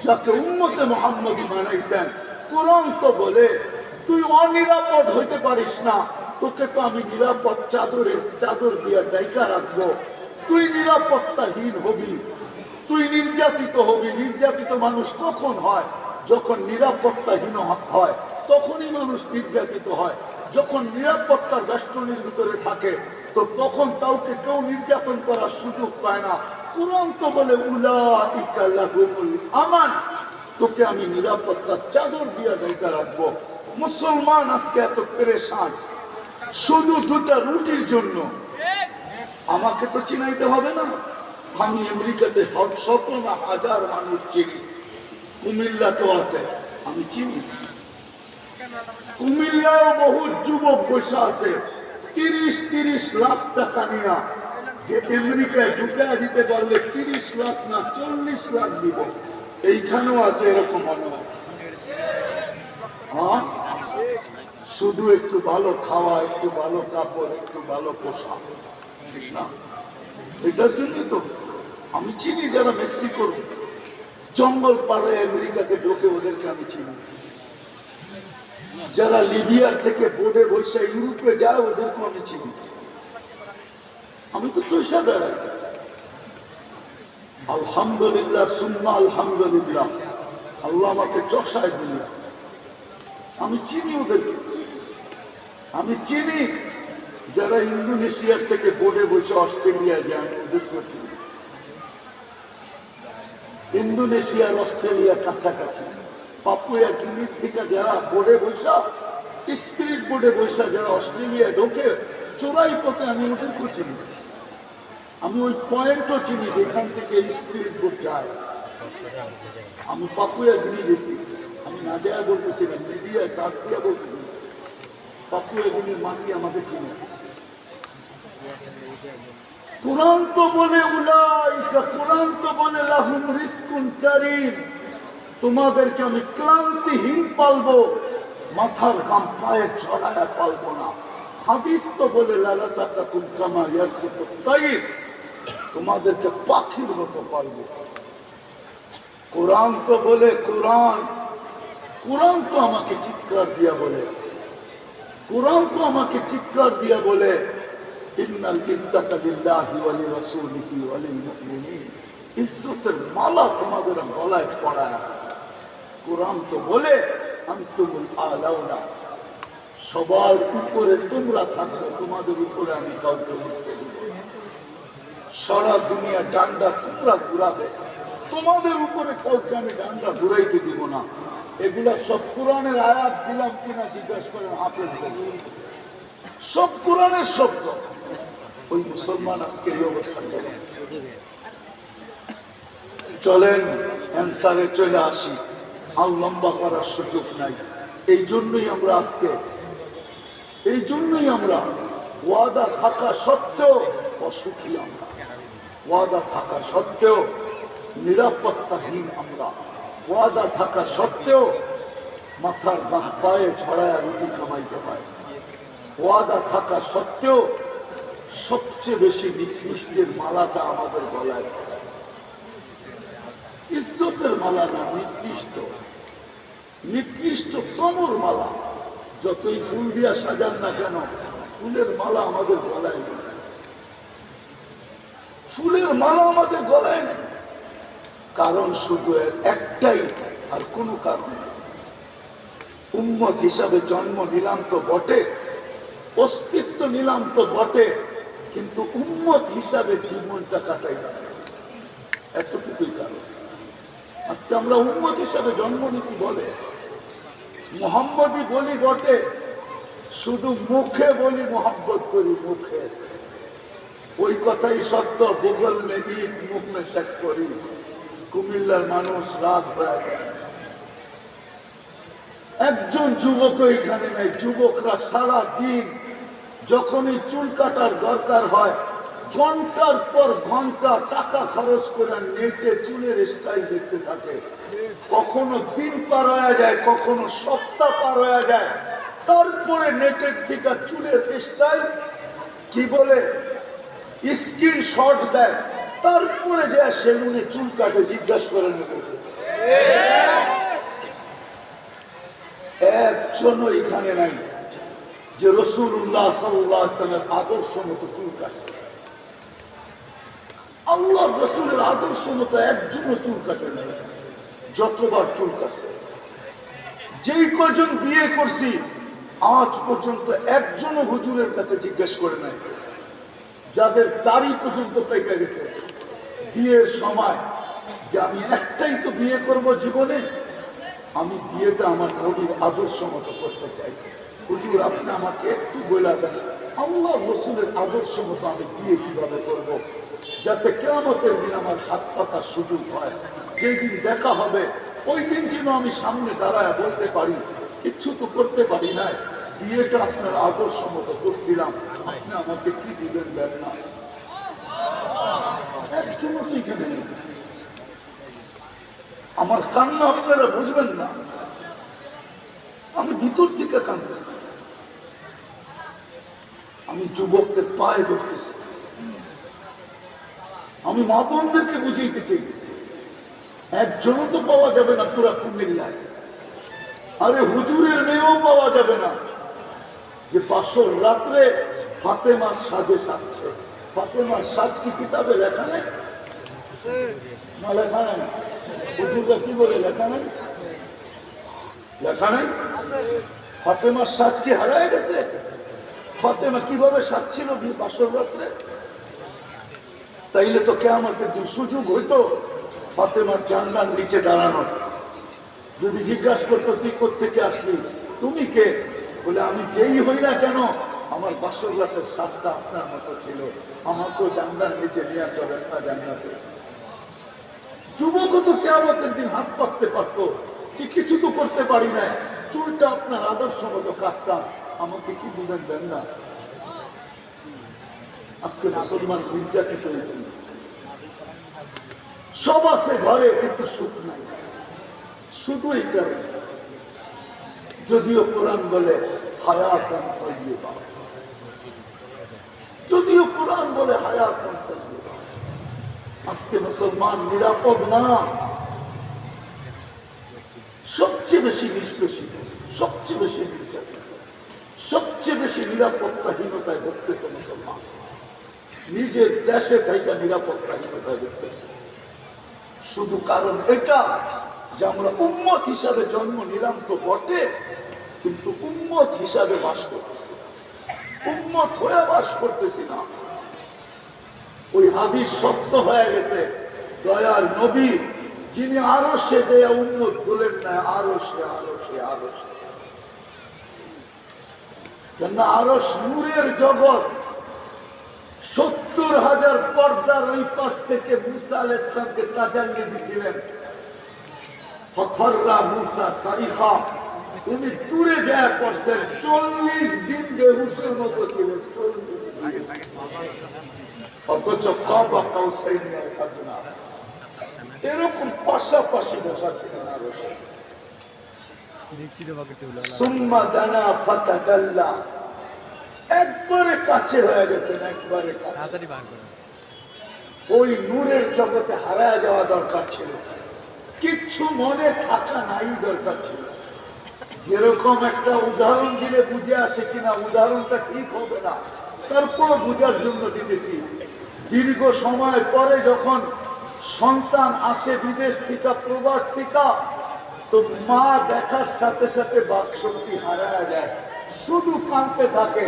যাকে উম্মতে মুহাম্মদী বানাইছেন। কোরআন তো বলে তুই অনিরাপদ হইতে পারিস না, তোকে তো আমি নিরাপদ চাদর দিয়ে ডাইকা রাখবো। তুই নিরাপত্তাহীন হবি, তুই নির্যাতিত হবি। নির্যাতিত মানুষ কখন হয়? যখন নিরাপত্তাহীন হয়, তখনই মানুষ নির্যাতিত হয়। যখন নিরাপত্তার বেষ্টনীর ভিতরে থাকে, তো তখন কাউকে কেউ নির্যাতন করার সুযোগ পায় না। কোরআন তো বলে উলাইকা লাহুমুল আমান, তোকে আমি নিরাপত্তার চাদর দিয়ে ঢেকে রাখবো। মুসলমান আজকে এত পেরেশান শুধু দুটা রুটির জন্য। আমাকে তো চিনাইতে হবে না, আমি আমেরিকাতে শত না হাজার মানুষ চিনি, কুমিল্লা তো আছে, আমি চিনি। কুমিল্লাও বহু যুবক বসে আছে 30-30 লাখ টাকা নিয়ে, যে আমেরিকায় ঢুকায় দিতে পারলে 30 লাখ না 40 লাখ দিব। এইখানেও আছে এরকম মনে হয়। হ্যাঁ, শুধু একটু ভালো খাওয়া, একটু ভালো কাপড়, একটু ভালো পোশাক, ঠিক না? এটার জন্য তো আমি চিনি যারা মেক্সিকোর জঙ্গল পাড়ায় আমেরিকাতে ঢোকে, ওদেরকে আমি চিনি। যারা লিবিয়ার থেকে বোর্ডে বসে ইউরোপে যায়, ওদেরকে আমি চিনি। আমি তো চৈশা বেড়াই। আলহামদুলিল্লাহ সুম্মা আলহামদুলিল্লাহ, আল্লাহ আমাকে চষায় দিল। আমি চিনি ওদেরকে, আমি চিনি যারা ইন্দোনেশিয়ার থেকে বোর্ডে বসে অস্ট্রেলিয়া যায়, ওদেরকে চিনি। ইন্দোনেশিয়ার অস্ট্রেলিয়া কাছাকাছি, পাপুয়া গিনির থেকে যারা বোর্ডে বসা, স্পিরিট বোর্ডে বসা যারা অস্ট্রেলিয়া ঢোকে চোরাই পথে, আমি ওদেরকে চিনি। আমি ওই পয়েন্টও চিনি যেখান থেকে স্পিরিট বোর্ড যায়। আমি পাপুয়া গিনি গেছি, আমি না যায় বলতেছিলাম, লিবিয়া সাথ দিয়া বলতেছিলাম, পাপুয়া গিনির মাটি আমাকে চিনি। কুরআন তো বলে উলাইকা, কুরআন তো বলে লাহুম রিজকুন কারীম, তোমাদেরকে আমি ক্লান্তিহীন পালবো, মাথার ঘাম পায়ে ছড়ায়া পালবো না। হাদিস তো বলে লারাসাকাকুম কামা ইয়ারসুকুত তাইর, তোমাদেরকে পাখির মতো পালবো। কোরআন তো বলে, কোরআন কোরআন তো আমাকে চিৎকার দিয়া বলে, কোরআন তো আমাকে চিৎকার দিয়া বলে ইন্নাল ইজ্জাতা লিল্লাহি ওয়া লিরাসূলিহি ওয়া লিল মুমিনিন, ইজ্জতের মালা তোমাদের গলায় পরায়। কোরআন তো বলে আনতুমুল আলাউনা, সবার উপরে তোমরা থাকবে, তোমাদের উপরে আমি কাউকে উঠতে দেব। সারা দুনিয়া ডান্ডা তোমরা ঘুরাবে, তোমাদের উপরে কাউকে আমি ডান্ডা ঘুরাইতে দিব না। এগুলা সব কোরআনের আয়াত দিলাম কিনা জিজ্ঞাসা করেন হাফেজ, সব কোরআনের শব্দ। ওই মুসলমান আজকে এই অবস্থা। চলেন অ্যান্সারে চলে আসি, আর লম্বা করার সুযোগ নাই। এই জন্যই আমরা আজকে, এই জন্যই আমরা ওয়াদা থাকা সত্ত্বেও অসুখী, আমরা ওয়াদা থাকা সত্ত্বেও নিরাপত্তাহীন, আমরা ওয়াদা থাকা সত্ত্বেও মাথার বাঁ পায়ে ছড়ায় রুটি কামাইতে হয়, ওয়াদা থাকা সত্ত্বেও সবচেয়ে বেশি নিকৃষ্টের মালাটা আমাদের গলায়। ইজ্জতের মালা না, নিকৃষ্ট, নিকৃষ্ট তমর মালা। যতই ফুল দিয়া সাজান না কেন, ফুলের মালা আমাদের গলায় নেই, ফুলের মালা আমাদের গলায় নেই। কারণ শুধু একটাই, আর কোনো কারণ নেই। উম্মত হিসাবে জন্ম নিলাম তো বটে, অস্তিত্ব নিলাম তো বটে, কিন্তু উম্মত হিসাবে জীবনটা কাটাই না, এতটুকুই কারণ। আজকে আমরা উম্মত হিসাবে জন্ম নিছি বলে, মোহাম্মদই বলি বটে, শুধু মুখে বলি মোহাম্মত করি, মুখে ওই কথাই সত্য। গুগল মে ঈদ, মুখ মে শেখ করি। কুমিল্লার মানুষ রাত হয়ে যায়, একজন যুবক এখানে নাই। যুবকরা সারা দিন যখনই চুল কাটার দরকার হয়, ঘন্টার পর ঘন্টা টাকা খরচ করে নেটে চুলের স্টাইল দেখতে থাকে। কখনো দিন পার হয়ে যায়, কখনো সপ্তাহ পার হয়ে যায়, তারপরে নেটের থেকে চুলের স্টাইল কি বলে স্ক্রিনশট দেয়, তারপরে যে সেলুনে চুল কাটে জিজ্ঞাসা করে নেবে। একজনও এখানে নাই যে রাসূলুল্লাহ সাল্লাল্লাহু আলাইহি ওয়াসাল্লামের আদর্শ মতো চুল কাটে। আল্লাহ রাসূলের আদর্শ মতো একজনও চুল কাটে নাই। যতবার চুল কাটছে, যেই কজন বিয়ে করছি আজ পর্যন্ত একজনও হুজুরের কাছে জিজ্ঞেস করে নাই। যাদের দাড়ি পর্যন্ত পেকে গেছে, বিয়ের সময় যে আমি একটাই তো বিয়ে করব জীবনে, আমি বিয়েটা আমার নবীর আদর্শ মতো করতে চাই। হুজুর আপনি আমাকে একটু বলে দেন আল্লাহ রসুলের আদর্শ মতো আমি বিয়ে কিভাবে করব, যাতে কিয়ামতের দিন আমার হাত পাতার সুযোগ হয়, যেদিন দেখা হবে ওই দিন যেন আমি সামনে দাঁড়ায় বলতে পারি কিচ্ছু তো করতে পারি নাই, বিয়েটা আপনার আদর্শ মতো করছিলাম, আপনি আমাকে কি দিবেন দেন না। একজনও তো এখানে নেই। আমার কান্না আপনারা বুঝবেন না, আমি ভিতর থেকে কাঁদতেছি, আমি যুবকদের পায়ে ধরতেছি, আমি মা বোনদেরকে বুঝাইতে চাইতেছি, একজনও তো পাওয়া যাবে না পুরা কুমিল্লায়। আরে হুজুরের মেয়েও পাওয়া যাবে না যে বাসর রাত্রে ফাতেমার সাজে সাজছে। ফাতেমার সাজ কি কিতাবে লেখা নেই? না লেখা নেই। হুজুররা কি বলে লেখা নেই? লেখা নেই। ফাতেমার সাজ কি হারায় গেছে? ফাতেমা কিভাবে সাজছিল বাসর রাত্রে? তাইলে তো কিয়ামতের দিন সুযোগ হইতো ফাতেমার জানলার নিচে দাঁড়ানো, যদি জিজ্ঞাসা করতো তুই কোত্থেকে আসলি, তুমি কে, বলে আমি যেই হই না কেন আমার বাসর রাতের সাজটা আপনার মতো ছিল, আমাকেও জানলার নিচে নিয়ে চলেন না জান্নাতে। যুবকও তো কিয়ামতের দিন হাত পাততে পারতো, কি কিছু তো করতে পারি না, চুলটা আপনার আদর্শ মতো কাটতাম, আমাকে কি বুঝেন দেন না। আজকে মুসলমান নির্যাতিত হয়েছে, সব আছে ঘরে কিন্তু সুখ নাই, শুধু এই কারণে। যদিও কোরআন বলে হায়াতান তাইয়্যিবা, যদিও কোরআন বলে হায়াতান তাইয়্যিবা, আজকে মুসলমান নিরাপদ না। সবচেয়ে বেশি নিষ্পেষিত, সবচেয়ে বেশি নির্যাতিত, সবচেয়ে বেশি নিরাপত্তাহীনতায় ভুগতেছে মুসলমান। নিজের দেশে থেকে নিরাপত্তাহীনতায় ভুগতেছে, শুধু কারণ এটা যে আমরা উম্মত হিসাবে জন্ম নিলাম তো বটে, কিন্তু উম্মত হিসাবে বাস করতেছি, উম্মত হয়ে বাস করতেছি না। ওই হাদিস সত্য হয়ে গেছে, দয়ার নবী যিনি আরো সে যে উম্মত বলেন না, আরো সে আরো সে আরো সে, কেন আরো নূরের জগৎ। 70,000 পর্দার ওই পাশ থেকে মুসা আলাইহিস সালামকে তাজাল্লি দিয়েছিলেন। ফখররা মুসা সারিফা, উনি দূরে যায় পড়ছেন, 40 দিন বেহুশের মতো ছিলেন, 40 দিন। অথচ কাবা কাউসাইন আদনা এরকম পাশাপাশি বসা ছিলেন আরো। সুম্মা দানা ফাতাদাল্লা, একবারে কাছে হয়ে গেছেন, একবারে কাছে। ওই নূরের জগতে হারায় যাওয়া দরকার ছিল, কিচ্ছু মনে থাকা নাই দরকার ছিল। যেরকম একটা উদাহরণ দিলে বুঝে আসে কিনা, উদাহরণটা ঠিক হবে না, তারপর বুঝার জন্য দিতেছি। দীর্ঘ সময় পরে যখন সন্তান আসে বিদেশ থেকে, প্রবাস থেকে, তো মা দেখার সাথে সাথে বাকশক্তি হারায় যায়, শুধু কাঁদতে থাকে।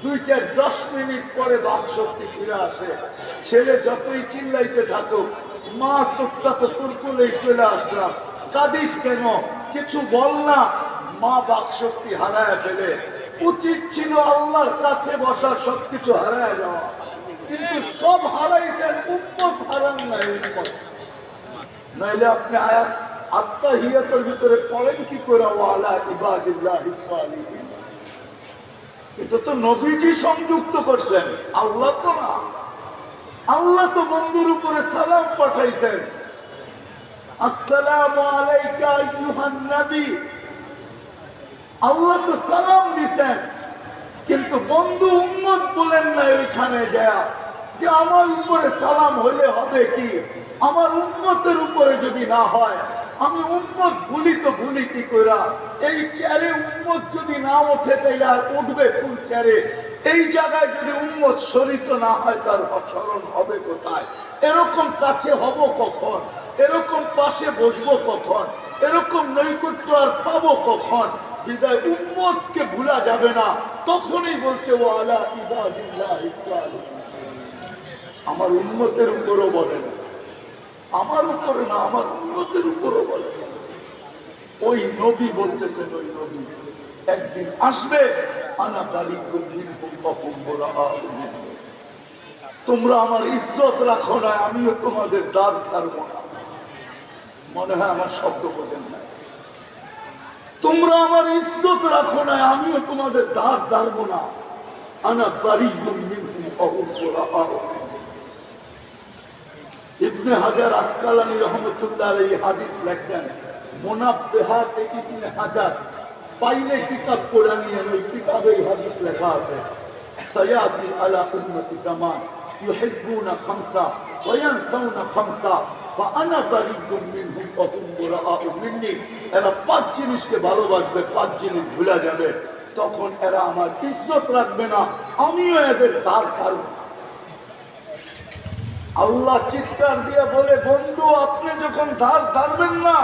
2-10 মিনিট পরে বাকশক্তি ফিরে আসে। ছেলে যতই চিল্লাইতে থাকুক, মা তোরটা তো কুরকুলেই চলে আসলাম, কাঁদিস কেন, কিছু বল না। মা বাকশক্তি হারায় ফেলে। উচিত ছিল আল্লাহর কাছে বসা, সবকিছু হারায় যাওয়া, কিন্তু সব হারাইছেন, উম্মত হারান নাই। উম্মত নাইলে আপনি আয়াত আত্মাহিয়াতের ভিতরে পড়েন কি করে, ওয়ালা ইবাদিল্লাহিস সালিহিন, এটা তো নবীজি সংযুক্ত করছেন, আল্লাহ তো না। আল্লাহ তো বন্ধুর উপরে সালাম পাঠাইছেন, আসসালামু আলাইকা আইয়ুহান নবী, আল্লাহ তো সালাম দিছেন, কিন্তু বন্ধু উম্মত বলেন না ওইখানে যায় যে আমার উপরে সালাম হলে হবে কি, আমার উম্মতের উপরে যদি না হয়, আমি উম্মত ভুলি তো ভুলি কি কইরা। এই চেয়ারে উম্মত যদি না ওঠে তাইলে আর উঠবে কোন চেয়ারে? এই জায়গায় যদি উম্মত শরিত না হয়, তার আচরণ হবে কোথায়? এরকম কাছে হব কখন? এরকম পাশে বসবো কখন? এরকম নৈকট্য আর পাবো কখন? বিদায় উম্মতকে ভুলা যাবে না। তখনই বলছে ওয়ালা ইবাদিল্লাহিস সালিহিন, আমার উম্মতের উপরও বলেন আমার উপরে না, আমার উন্নতের উপরও বলে। ওই নবী বলতেছেন, ওই নবী একদিন আসবে, আনা বারিকুম মিনকুম ফাকুম বুরাআ মিনকুম। তোমরা আমার ইজ্জত রাখো না, আমিও তোমাদের দাঁড় ছাড়বো না। মনে হয় আমার শব্দ বোঝেন না। তোমরা আমার ইজ্জত রাখো না, আমিও তোমাদের দাঁড় ধারবো না। আনা বারিকুম মিনকুম ফাকুম বুরাআ মিনকুম। ইবনে হাজার আসকালানী রহমতুল্লাহ এই হাদিস লেখছেন, মুনাব্বিহাতে ইবনে হাজার, পাইলে কিতাব পড়ে নিয়ে ওই কিতাবে এই হাদিস লেখা আছে, সায়াতি আলা উম্মতি জামান ইউহিব্বুনা খামসা ওয়া ইয়ানসাউনা খামসা ফাআনা বারিকুম মিনহুম ওয়া হুম বুরাআ মিন্নি। এরা পাঁচ জিনিসকে ভালোবাসবে, পাঁচ জিনিস ভুলে যাবে, তখন এরা আমার ইজ্জত রাখবে না, আমিও এদের দাঁড় ছাড়ব। আল্লাহ চিৎকার দিয়ে বলে, বন্ধু আপনি যখন ধার ধারবেন না,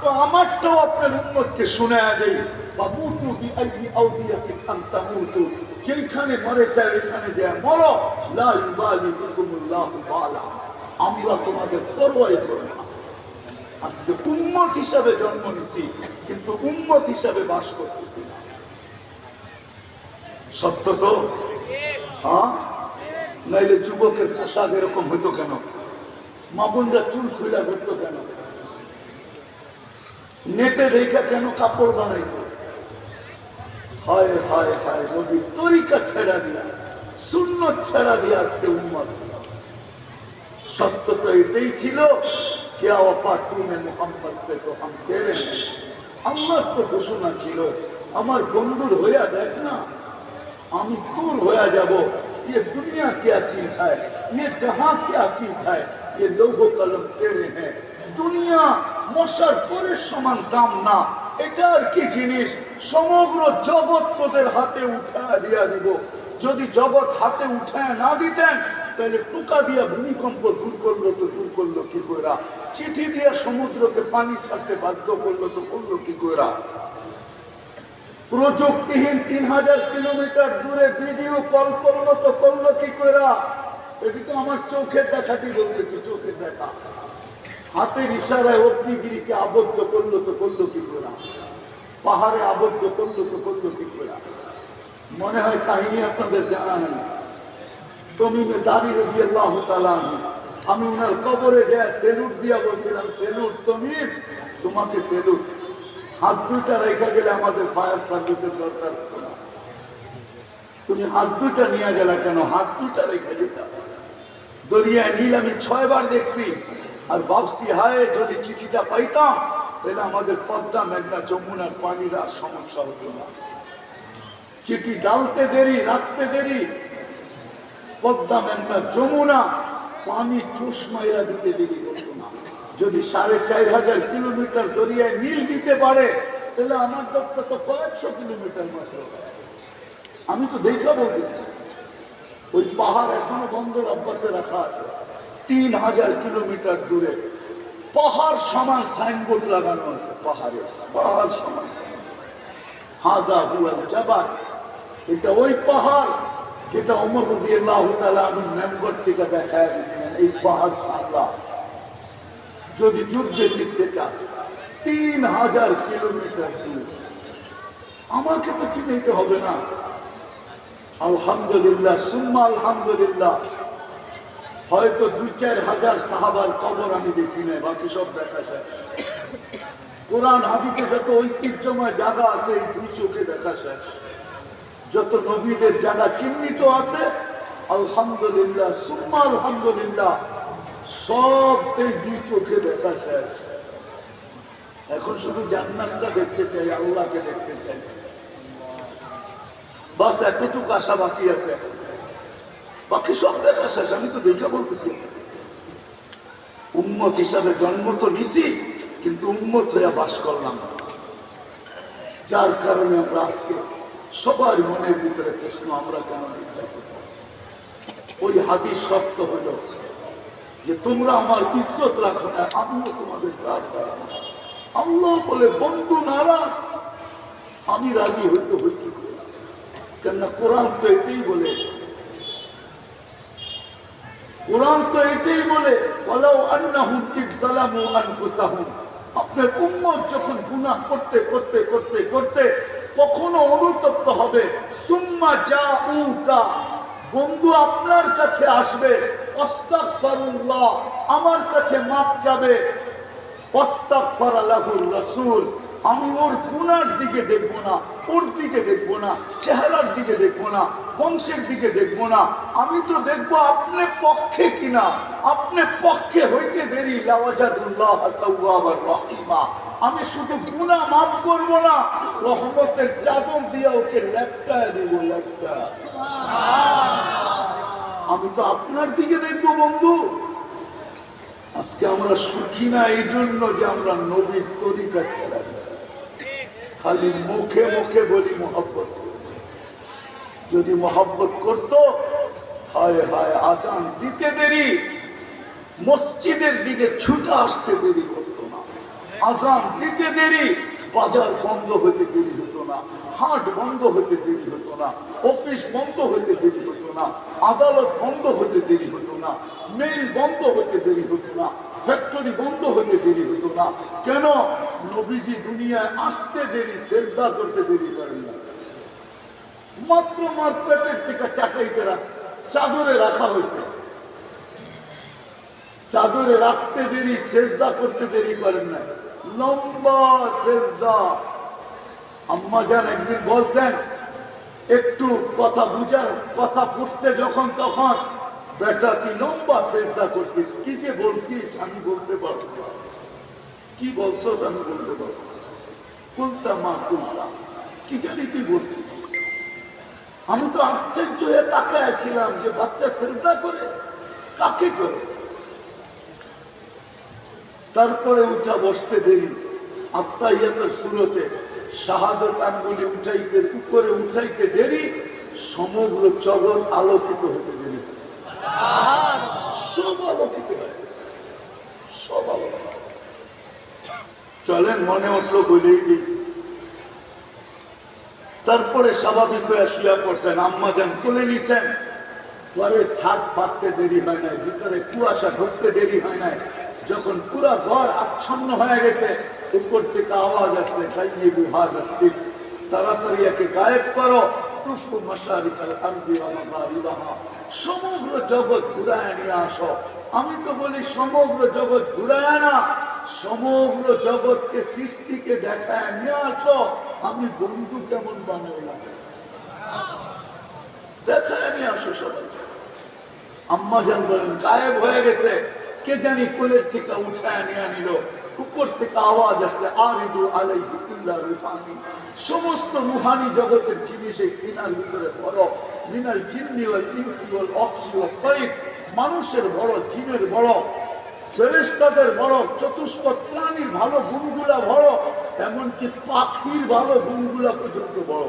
তো আমারটাও আপনার উম্মতকে শোনায়া দেই। যেখানে মরে চায় এখানে যায় মরো, লা ইউবালি বিকুমুল্লাহু বালা। আমরা তোমাদের পরোয়া করি না। আজকে উম্মত হিসাবে জন্ম নিছি, কিন্তু উম্মত হিসাবে বাস করতেছি না। সত্য তো? হ্যাঁ, নাইলে যুবকের পোশাক এরকম হইতো কেন? মা বোনরা চুল খুলা ঘুরতো কেন? নেটে রেখা কেন কাপড় বানাইতো? হায় হায় হায়, নবীর তরিকা ছেড়া দিয়া, সুন্নত ছেড়া দিয়া আজকে উম্মত। সত্য তো এটাই ছিল, কিয়া ওয়াফা তুমে মুহাম্মদ সে তো হাম তেরে হ্যাঁ। আমার তো ঘোষণা ছিল, আমার বন্ধুর হইয়া দেখ না, আমি তোর হইয়া যাব। ये दुनिया क्या चीज है, ये जहां क्या चीज है, ये लोगो कलम तेरे हैं। दुनिया মশার পরের সমান দাম না, এটার কি জিনিস? সমগ্র জগৎ তোদের হাতে উঠায় দিয়া দিব। যদি জগৎ হাতে উঠায় না দিতেন, তাহলে টুকা দিয়া ভূমিকম্প দূর করলো তো দূর করলো কি করে? চিঠি দিয়া সমুদ্রকে পানি ছাড়তে বাধ্য করলো তো করলো কি করে? প্রযুক্তিহীন 3000 কিলোমিটার দূরে ভিডিও কল করলো তো করলো কি করে? এটি তো আমার চোখের দেখাটি বলতেছি, চোখের দেখা। হাতের ইশারায় অগ্নিগিরিকে আবদ্ধ করলো তো করলো কি করে? পাহাড়ে আবদ্ধ করলো তো করলো কি করে? মনে হয় কাহিনী আপনাদের জানা নেই। তমিমে দাঁড়ি রাদিয়াল্লাহু তাআলা আনহু, আমি ওনার কবরে যা সেলুট দিয়া বলছিলাম, সেলুট তমিম, তোমাকে সেলুট। হাত দুইটা রেখা গেলে আমাদের ফায়ার সার্ভিসের দরকার হতো না। তুমি হাত দুইটা নিয়ে গেলা কেন? হাত দুইটা রেখে দিতা। দরিয়ায় নীল আমি 6 বার দেখছি, আর ভাবছি হায় যদি চিঠিটা পাইতাম, তাহলে আমাদের পদ্মা মেঘনা যমুনার পানির আর সমস্যা হতো না। চিঠি ডালতে দেরি, রাখতে দেরি, পদ্মা মেঘনা যমুনা পানি চুষ মাইরা দিতে দেরি হতো না। যদি 4500 কিলোমিটার দরিয়ায় নীল দিতে পারে, তাহলে আমার দপ্তর তো কয়েকশো কিলোমিটার মাত্র। আমি তো দেখা বলতেছি, ওই পাহাড় এখনো বন্দর আব্বাসে রাখা আছে, 3000 কিলোমিটার দূরে পাহাড় সমান সাইনবোর্ড লাগানো আছে। পাহাড় সমান হাদা হুয়াল জাবাল, এটা ওই পাহাড় যেটা ওমর রাদিয়াল্লাহু তাআলা আনহু মেম্বার থেকে দেখায় দিয়েছিলেন। এই পাহাড় সাদা, যদি যুদ্ধে জিততে চান 3000 কিলোমিটার দূর। আমাকে তো চিনাইতে হবে না। আলহামদুলিল্লাহ, সুম্মা আলহামদুলিল্লাহ, হয়তো 2-4 হাজার সাহাবার কবর আমি দেখি নাই, বাকি সব দেখা যায়। কোরআন হাদিসে যত ঐতিহ্যময় জায়গা আছে, এই 2 চোখে দেখা শেষ। যত নবীদের জায়গা চিহ্নিত আছে, আলহামদুলিল্লাহ সুম্মা আলহামদুলিল্লাহ, সব এই 2 চোখে দেখা শেষ। এখন শুধু জান্নাতটা দেখতে চাই, আল্লাহকে দেখতে চাই, বাস এতটুকু আশা বাকি আছে। বাকি সব দেখা শেষ। আমি তো দেখা বলতেছি, উম্মত হিসাবে জন্ম তো নিছি, কিন্তু উম্মত হয়ে বাস করলাম, যার কারণে আমরা আজকে সবার মনের ভিতরে প্রশ্ন, আমরা কেন নির্যাতিত? ওই হাদিস সত্য হলো যে তোমরা আমার ইজ্জত রাখো না, আমিও তোমাদের রাখবো না। আল্লাহ বলে, বন্ধু নারাজ, আমি রাজি হইতে হইতে করি, কেননা কোরআন তো এটাই বলে, কোরআন তো এটাই বলে, ওয়ালাউ আন্নাহুম ইযলামু আনফুসাহুম, আপনার উম্মত যখন গুনাহ করতে করতে করতে করতে কখনো অনুতপ্ত হবে, সুম্মা জাউকা, বন্ধু আপনার কাছে আসবে, আস্তাগফিরুল্লাহ, আমার কাছে মাপ চাবে, আস্তাগফার লাহুর রাসূল, আমি ওর গুনার দিকে দেখবো না, ওর দিকে দেখবো না, চেহারার দিকে দেখবো না, বংশের দিকে দেখবো না, আমি তো দেখবো আপনি পক্ষে কিনা। আপনি পক্ষে হইতে দেরি লাওয়াজাদুল্লাহ তাওয়াবার রহিমা, আমি শুধু গুনাহ মাফ করবো না, রহমতের চাদর দিয়ে ওকে লেপটায় দেবো, লেপটায়। আমি তো আপনার দিকে দেখবো বন্ধু। আজকে আমরা সুখী না এই জন্য যে আমরা নবীর তরিকা ছেড়ে দিচ্ছি, খালি মুখে মুখে বলি মহব্বত। যদি মহব্বত করতো, হায় হায় আজান দিতে দেরি, মসজিদের দিকে ছুটে আসতে দেরি করতো না, আজান দিতে দেরি, বাজার বন্ধ হতে দেরি হতো না, হাট বন্ধ হতে দেরি হতো না, অফিস বন্ধ হতে দেরি হতো না, আদালত বন্ধ হতে দেরি হতো না, মেইল বন্ধ হতে দেরি হতো না, ফ্যাক্টরি বন্ধ হতে দেরি হতো না। কেন? নবীজি দুনিয়ায় আসতে দেরি, সেজদা করতে দেরি করেন না। মাত্র মার পেটের থেকে চাটাইতে চাদরে রাখা হয়েছে, চাদরে রাখতে দেরি, সেজদা করতে দেরি করেন না, লম্বা সেজদা। আম্মা জান একদিন বলছেন, একটু কথা বুঝার কথা ফুটছে যখন তখন, বেটা তুই লম্বা সেজদা করছিস, কি যে বলছিস আমি বলতে পারবো, কি বলছস আমি বলতে পারবো, কুলতা মা কুলতা, কি জানি তুই বলছিস। আমি তো আশ্চর্য হয়ে তাকায় ছিলাম যে বাচ্চা সেজদা করে, কাকে করে। তারপরে উঠা বসতে দেরি, আত্মাহিয়াতের শুরুতে শাহাদত আঙ্গুলি উঠাইতে, উপরে উঠাইতে দেরি, সমগ্র জগৎ আলোকিত হতে দেরি, সব আলোকিত হয়ে গেছে, সব আলোকিত। চলেন মনে উঠলো বলেই দিই। তারপরে স্বাভাবিক হয়ে শুয়া পড়ছেন, আম্মা যান তুলে নিছেন, পরে ছাদ ফাটতে দেরি হয় নাই, ভিতরে কুয়াশা ঢুকতে দেরি হয় নাই, যখন পুরা ঘর আচ্ছন্ন হয়ে গেছে, উপর থেকে আওয়াজ আসছে, তাড়াতাড়ি একে গায়েব করো, তুফু মাশারিকাল আরদি ওয়া মাগারিবাহা, সমগ্র জগৎ ঘুরায় নিয়ে আসো। আমি তো বলি সমগ্র জগৎ ঘুরায় না, সমগ্র জগৎকে সৃষ্টিকে দেখায় নিয়ে আসো, আমি বন্ধু কেমন বানাইলাম, দেখায় নিয়ে আসো সবাই। আম্মা জান বলেন গায়েব হয়ে গেছে, কে জানি কোলের থেকে উঠায় নিয়ে নিল, উপর থেকে আওয়াজ আসছে, আরিদু আলাইহি কুল্লা রুহানি, সমস্ত রুহানি জগতের জিনিস এই সিনার ভিতরে বড়, মিনাল জিন্নি ওয়াল ইনসি ওয়াল ওয়াহশি ওয়াত তাইর, মানুষের বড়, জিনের বড়, ফেরেশতাদের বড়, চতুষ্পদ প্রাণীর ভালো গুণগুলা বড়, এমনকি পাখির ভালো গুণগুলা পর্যন্ত বড়।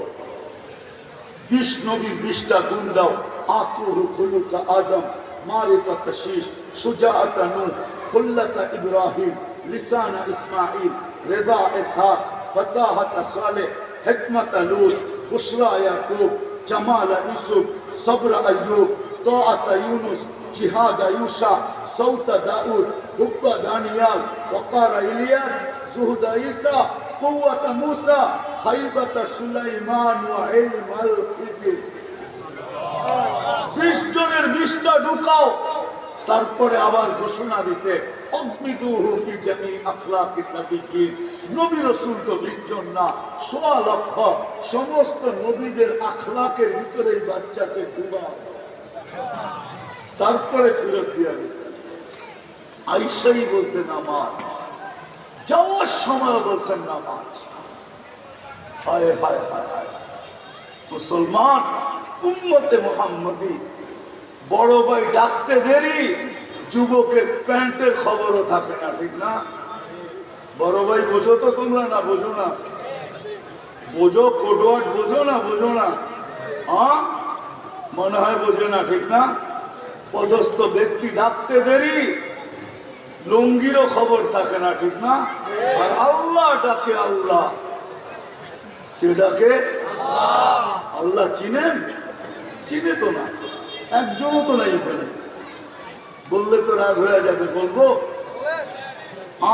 20 নবীর 20টা গুণ দাও, আকুরু খুলুকা আদম, মারিফাত শীশ, সুজাআতা নূহ, খুল্লাতা ইব্রাহিম, লিসানা ইসমাঈল, রিদা ইসহাক, ফাসাহাতা সালেহ, হিকমাতা লূত, বুশরা ইয়াকুব, জামালা ইউসুফ, সবরা আইয়ুব, তাআতা ইউনুস, জিহাদা ইউসা, সৌতা দাউদ, হুব্বা দানিয়াল, ওয়াকারা ইলিয়াস, জুহদা ঈসা, কুওয়াতা মূসা, হাইবাতা সুলাইমান ওয়া ইলমাল খিজির। 20 জনের 20টা ঢুকাও। তারপরে আবার ঘোষণা দিছে, অগ্নিদুহু ফি জামি আখলাকিন নবিয়্যিন, নবী রাসূল তো 20 জন না, 1.5 লক্ষ, সমস্ত নবীদের আখলাকের ভিতরে বাচ্চাকে ডুবাও। তারপরে ফেরত দিয়া গেছে। আয়েশাই বলছে নামাজ, যাওয়ার সময় বলছেন নামাজ। হায় হায় হায় হায়, মুসলমান উম্মতে মুহাম্মদী, বড় ভাই ডাকতে দেরি, যুবকের প্যান্টের খবরও থাকে না, ঠিক না? বড় ভাই বোঝো তো তোমরা, না বোঝো না? বোঝো, কোডওয়ার্ড বোঝো না? বোঝো না? হ্যাঁ, মনে হয় বোঝো না, ঠিক না? পদস্থ ব্যক্তি ডাকতে দেরি, লুঙ্গিরও খবর থাকে না, ঠিক না? আর আল্লাহ ডাকে, আল্লাহ কে ডাকে? আল্লাহ চিনেন? চিনে তো না, একজনও তো নাই এখানে। বললে তো রাগ হয়ে যাবে, বলবো।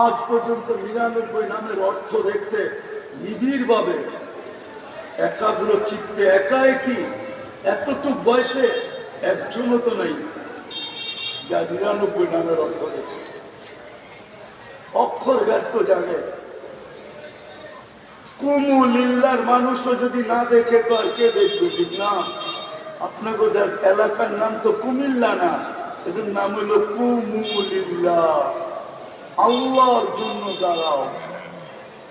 আজ পর্যন্ত 99 নামের অর্থ দেখছে নিবিড় ভাবে, একাগ্র চিত্তে, একা একই, এতটুক বয়সে একজনও তো নাই যা 99 নামের অর্থ দেখছে। অক্ষর ব্যর্থ জানে। কুমুলিল্লার মানুষও যদি না দেখে তো আর কে দেখবে, ঠিক না? আপনাকে এলাকার নাম তো কুমিল্লা না, এদের নাম হইল কুমুলিল্লা, আল্লাহর জন্য দাঁড়াও।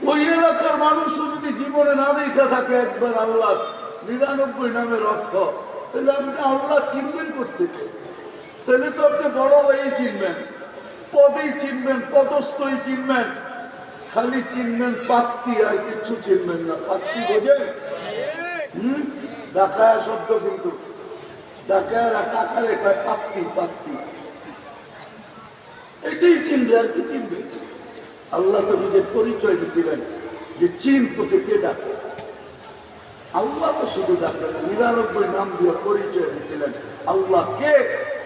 ওই এলাকার মানুষও যদি জীবনে না দেখা থাকে একবার আল্লাহ 99 নামের অর্থ, তাহলে আপনি আল্লাহ চিনবেন করতে, তাহলে তো আপনি বড় ভাই চিনবেন, পদেই চিনবেন, পদস্থই চিনবেন, খালি চিনবেন পাত্তি, আর কিছু চিনবেন না। পাত্তি বোঝেন? ডাকায়া শব্দ, কিন্তু ডাকায়ারা টাকারে কয় পাত্তি, পাত্তি, এটাই চিনবে, আর কি চিনবে? আল্লাহ তো নিজের পরিচয় দিয়েছিলেন যে চিন তোকে কে ডাকে। আল্লাহ তো শুধু ডাকলেন, 99 নাম দিয়ে পরিচয় দিয়েছিলেন আল্লাহ কে।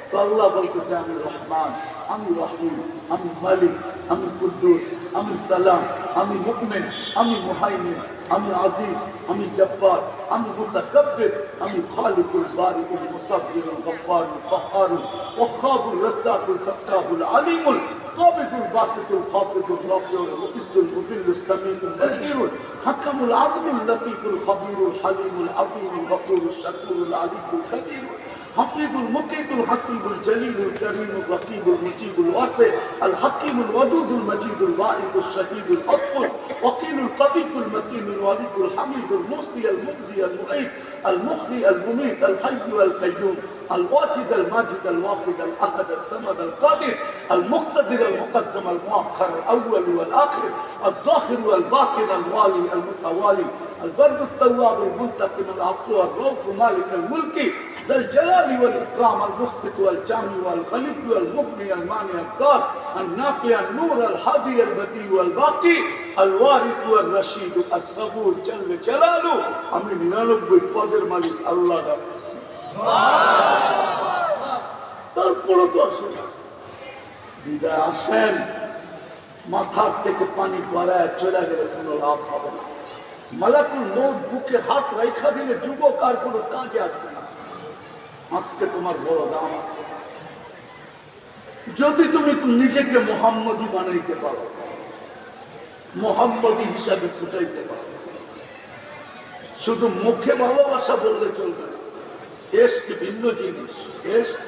তো আল্লাহ বলতেছে আমি রহমান, আমি রহিম, আমি মালিক, আমি কুদ্দুস, আমি সালাম, আমি মুকমিন, আমি মুহাইমিন, আমি আজিজ, আমি জব্বার, আমি মুতাকাব্বির, আমি খালিকুল বারিকুল মুসাব্বিরুল গফফারুল কাহ্হারুল ওয়াহ্হাবুর রাজ্জাকুল ফাত্তাহুল আলিমুল কাবিদুল বাসিতুল খাফিদুর রাফিউল মুইজ্জুল মুদিল্লুস সামিউল বাসীরুল হাকামুল আদলুল লতীফুল খবীরুল হালিমুল আযীমুল গফুরুশ শাকুরুল আলিমুল কবীরুল حفيظ المقيت الحسيب الجليل الكريم الرقيب المجيب الواسع الحكيم الودود المجيد الواعظ الشهيد الأطفل وكيل القدير المتين الوليد الحميد المحصي المبدي المعيد المحيي المميت الحي القيوم الواجد الماجد الواحد الأحد الصمد القادر المقتدر المقدم المؤخر الأول والآخر الظاهر والباطن الوالي المتوالي البر التواب المنتقم العفو الرؤوف مالك الملك ذا الجلال والإكرام المقسط والجامع والغني والمغني المانع الدار النافع النور الهادي البديع والباقي الوارث والرشيد الصبور جل جلاله আমি 99 পদের মালিক আল্লাহ। তারপরে তো আসেন বিদায়, আসেন মাথার থেকে পানি গড়ায় চলে গেলে কোনো লাভ হবে না। মালাকুল মউত বুকে হাত রেখা দিলে যুবক আর কোনো কাজে আসবে না। আজকে তোমার বড় দাম আছে যদি তুমি নিজেকে মুহাম্মদী বানাইতে পারো, মুহাম্মদী হিসাবে ফুটাইতে পারো। শুধু মুখে ভালোবাসা বললে চলবে না, এশক ভিন্ন জিনিস, এশক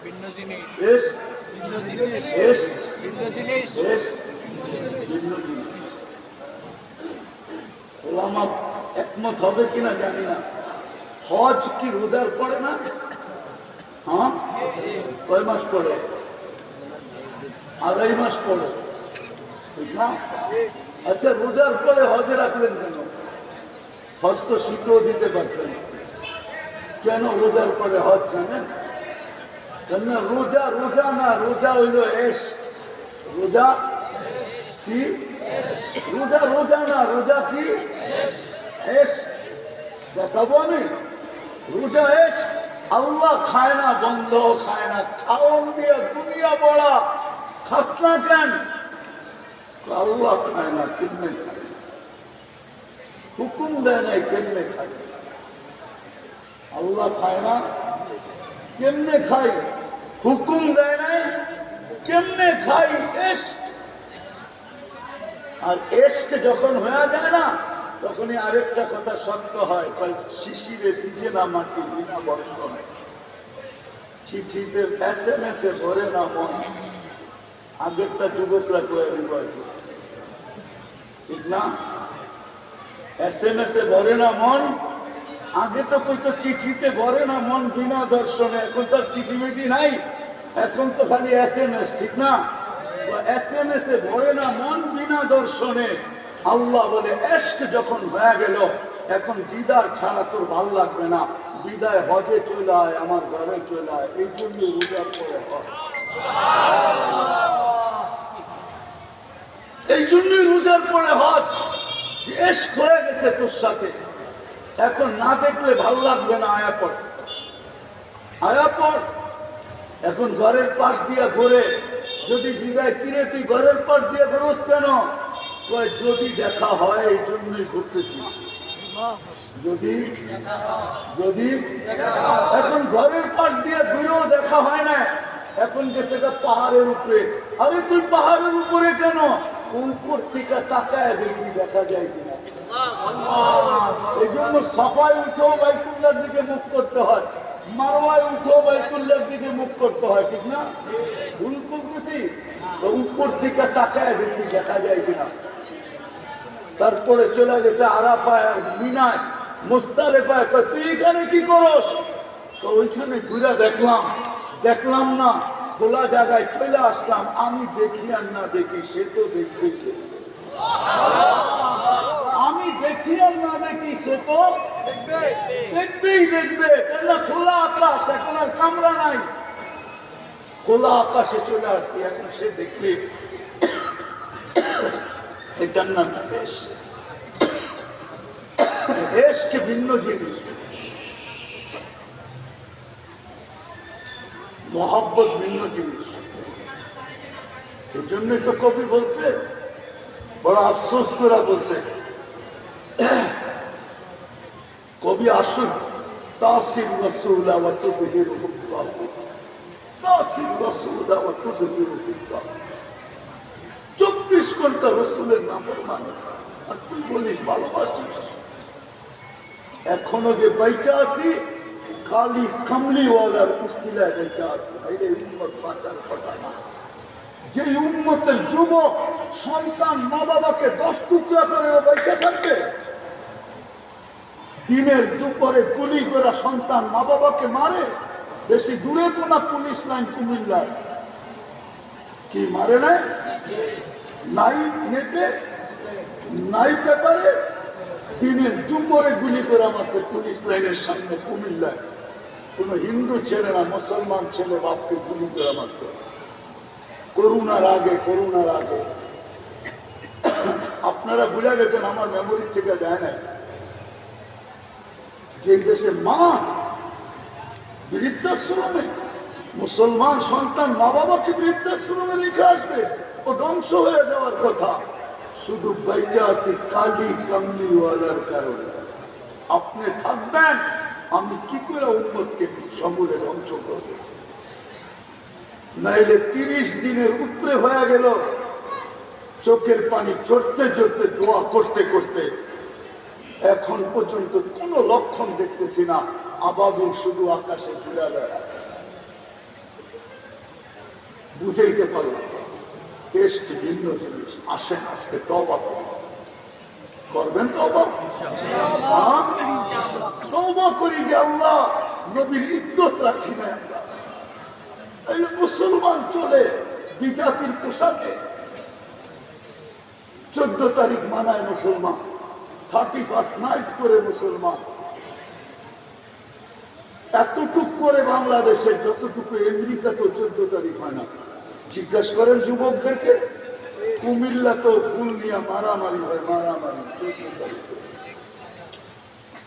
ভিন্ন জিনিস, এশক ভিন্ন জিনিস, এশক ভিন্ন জিনিস, এশক ভিন্ন জিনিস। ওলামা একমত হবে কিনা জানি না। হজ কি রোজার পড়ে না? হ্যাঁ, কয় মাস পড়ে? 2.5 মাস পড়ে, ঠিক না? আচ্ছা, রোজার পরে হজে রাখলেন কেন? হজ তো শীতও দিতে পারতেন, কেন রোজার পরে হজ জানেন? কেন রোজা রোজা না, রোজা হইল এশ। রোজা কি? রোজা রোজা না, রোজা কি? এশ। দেখাবো আমি, রোজা এশ। আল্লাহ খায় না, বন্ধ খায় না, খাওন দিয়ে দুনিয়া বড়া, খাস না কেন? আল্লাহ খায় না, কেমনে খায়? হুকুম দেয় নাই, কেমনে খায়? আল্লাহ খায় না, কেমনে খাই? হুকুম দেয় নাই, কেমনে খাই? এশক। আর এশক যখন হয়ে যায় না, তখনই আরেকটা কথা সত্য হয়, শিশিরে ভিজে না মাটি, বিনা বর্ষণে। চিঠিতে SMS এ ভরে না মন, আগেরটা যুবকরা করে বিবাহ, ঠিক না? SMS এ ভরে না মন, আগে তো কইতো চিঠিতে ভরে না মন বিনা দর্শনে। এখন তো চিঠি মিঠি নাই, এখন তো খালি SMS, ঠিক না? SMS এ ভরে না মন বিনা দর্শনে। আল্লাহ বলে এশক যখন হয়ে গেল, এখন দিদার ছাড়া তোর ভাল লাগবে না, বিদায় হজে চলে আয়, আমার ঘরে চলে আয়। এই জন্য রোজার পরে হজ, এই জন্যই রোজার পরে হজ। এশক হয়ে গেছে তোর সাথে, এখন না দেখলে ভালো লাগবে না। আয়া পড়, আয়া পড়। এখন ঘরের পাশ দিয়ে ঘুরে, যদি জিগায় কিরে তুই ঘরের পাশ দিয়ে ঘুরোস কেন? যদি দেখা হয় এই জন্যই ঘুরতেছি। যদি যদি এখন ঘরের পাশ দিয়ে ঘুরেও দেখা হয় না, এখন গেছে পাহাড়ের উপরে। আরে তুই পাহাড়ের উপরে কেন? উপর থেকে তাকায় দেখি দেখা যায় কিনা। এই জন্য সাফায় উঠেও বাইতুল্লাহর দিকে মুখ করতে হয়, মারওয়ায় উঠেও বাইতুল্লাহর দিকে মুখ করতে হয়, ঠিক না? ভুল করতেছি? উপর থেকে তাকায় দেখি দেখা যায় কিনা। তারপরে চলে গেছে আরাফায় আর মিনায়, মুজদালিফায়। তুই এখানে কি করস? তো ওইখানে ঘুরে দেখলাম না, খোলা জায়গায় চলে আসলাম। আমি দেখি আর না দেখি, সে তো দেখবে। আমি দেখি আর না দেখি, সে তো দেখবে। কেন? খোলা আকাশ, এখন আর কামরা নাই, খোলা আকাশে চলে আসছি। এখন সে দেখবে এটার নাম দেশকে ভিন্ন জিনিস, মহব্বত ভিন্ন জিনিস। এই জন্যই তো কবি বলছে, বড় আফসোস করে বলছে, কবি আসুন তাসির রাসূলা ওয়া তুযহিরু হুব্বাহ, তাসির রাসূলা ওয়া তুযহিরু হুব্বাহ। 24 ঘন্টা রসুলের নাফরমানি, আর তুই বলিস ভালোবাসিস। এখনো যে বাইচা আছি, খালি কামলিওয়ালার উসিলায় বাইচা আছি। এই উম্মত বাঁচার কথা না। যে উম্মতের যুবক সন্তান মা বাবাকে 10 টুকরা করে বাইচা থাকবে, দিনের দুপুরে গুলি করে সন্তান মা বাবাকে মারে। বেশি দূরে তো না পুলিশ লাইন কুমিল্লার, কি মারে না? নাই নেটে, নাই পেপারে, দিনের দুপুরে গুলি করে মারছে পুলিশ লাইনের সামনে কুমিল্লায়। কোন হিন্দু ছেলে না, মুসলমান ছেলে বাপকে গুলি করে মারছে করোনার আগে। আপনারা ভুলে গেছেন, আমার মেমোরি থেকে যায় না, যে দেশে মা বৃদ্ধাশ্রমে, মুসলমান সন্তান মা বাবাকে বৃদ্ধাশ্রমে রেখে আসবে, ও ধ্বংস হয়ে যাওয়ার কথা। শুধু বাইচা আছি কালি কামলিওয়ালার কারণে। আপনি থাকবেন, আমি কি করে উম্মতকে সমূলে ধ্বংস করব? নাইলে 30 দিনের উপরে হয়ে গেল, চোখের পানি ঝরতে দোয়া করতে এখন পর্যন্ত কোন লক্ষণ দেখতেছি না। আবাবিল শুধু আকাশে ঘুরে বেড়ায়, বুঝাইতে পারো দেশ কি ভিন্ন জিনিস। আসেন আজকে তওবা করবেন, তওবা করি যে আল্লাহ নবীর ইজ্জত রাখি না আমরা। মুসলমান চলে বিজাতির পোশাকে, 14 তারিখ মানায় মুসলমান, 31st নাইট করে মুসলমান। এতটুক করে বাংলাদেশের যতটুকু আমেরিকা তো 14 তারিখ হয় না। জিজ্ঞাসা করেন যুবকদেরকে, কুমিল্লা তো ফুল নিয়ে মারামারি হয়, 14 তারিখ,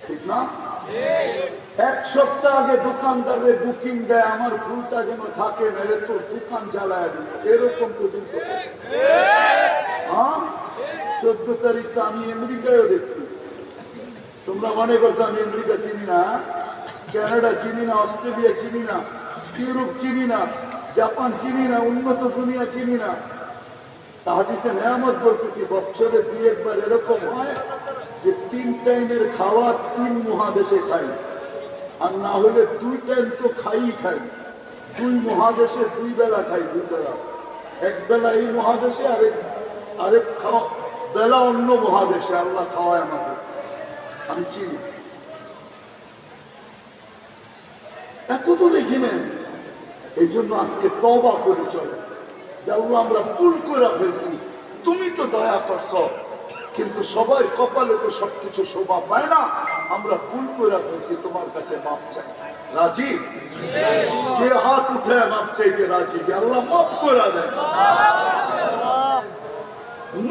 ঠিক না? 1 সপ্তাহ আগে দোকানদারের বুকিং দেয়, আমার ফুলটা যেন থাকে, মেরে তো দোকান জ্বালায় দিল, এরকম পর্যন্ত। 14 তারিখ তো আমি আমেরিকায়ও দেখছি। তোমরা মনে করছো আমি আমেরিকা চিনি না, কানাডা চিনি না, অস্ট্রেলিয়া চিনি না, ইউরোপ চিনি না, জাপান চিনি না, উন্নত দুনিয়া চিনি না। হাদিসে নেয়ামত বলতেছি, বছরে 2-1 বার এরকম হয় যে 3 টাইমের খাওয়া 3 মহাদেশে খাই, আর না হলে 2 টাইম তো খাই। 2 মহাদেশে 2 বেলা খাই, 2 বেলা। এক বেলা এই মহাদেশে, আরেক বেলা অন্য মহাদেশে। আল্লাহ খাওয়ায় আমাকে, আমি চিনি। এত তো দেখি নেন। এই জন্য আজকে তওবা করে চলে, আল্লাহ আমরা ভুল করে ফেলছি, তুমি তো দয়া করছ, কিন্তু সবাই কপালে তো সবকিছু শোভা পায় না। আমরা ভুল করে ফেলছি, তোমার কাছে মাপ চাই। রাজি? যে হাত উঠে মাপ চাইতে রাজি, যে আল্লাহ মাপ করে দেন।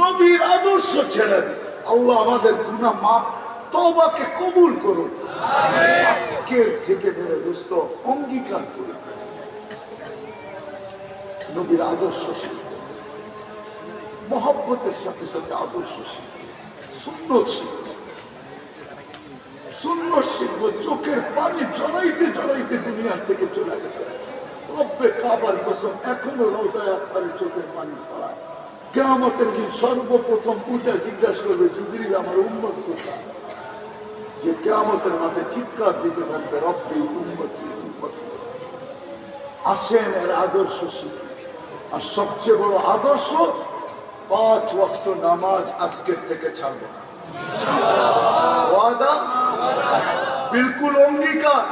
নবীর আদর্শ ছেড়ে দিছে, আল্লাহ আমাদের গুনাহ মাপ, তওবাকে কবুল করুন। আজকের থেকে মেরে দোস্ত অঙ্গীকার করুন, নবীর আদর্শ শিখব, মহব্বতের সাথে সাথে আদর্শ শিখব, সুন্নত শিখব, সুন্নত শিখব। চোখের পানি জড়াইতে জড়াইতে দুনিয়ার থেকে চলে গেছে। রব্বে কাবার কসম, এখনো রোজায় আপনার চোখের পানি পড়ায়। কিয়ামতের দিন সর্বপ্রথম উঠে জিজ্ঞাসা করবে, জিবরিল আমার উম্মত কোথায়? যে কিয়ামতের মাঠে চিৎকার দিতে থাকবে, রব্বে উম্মতি উম্মতি। আসেন এর আদর্শ শিখি। আর সবচেয়ে বড় আদর্শ, 5 ওয়াক্ত নামাজ আজকের থেকে ছাড়ব না। ওয়াদা, বিলকুল অঙ্গীকার।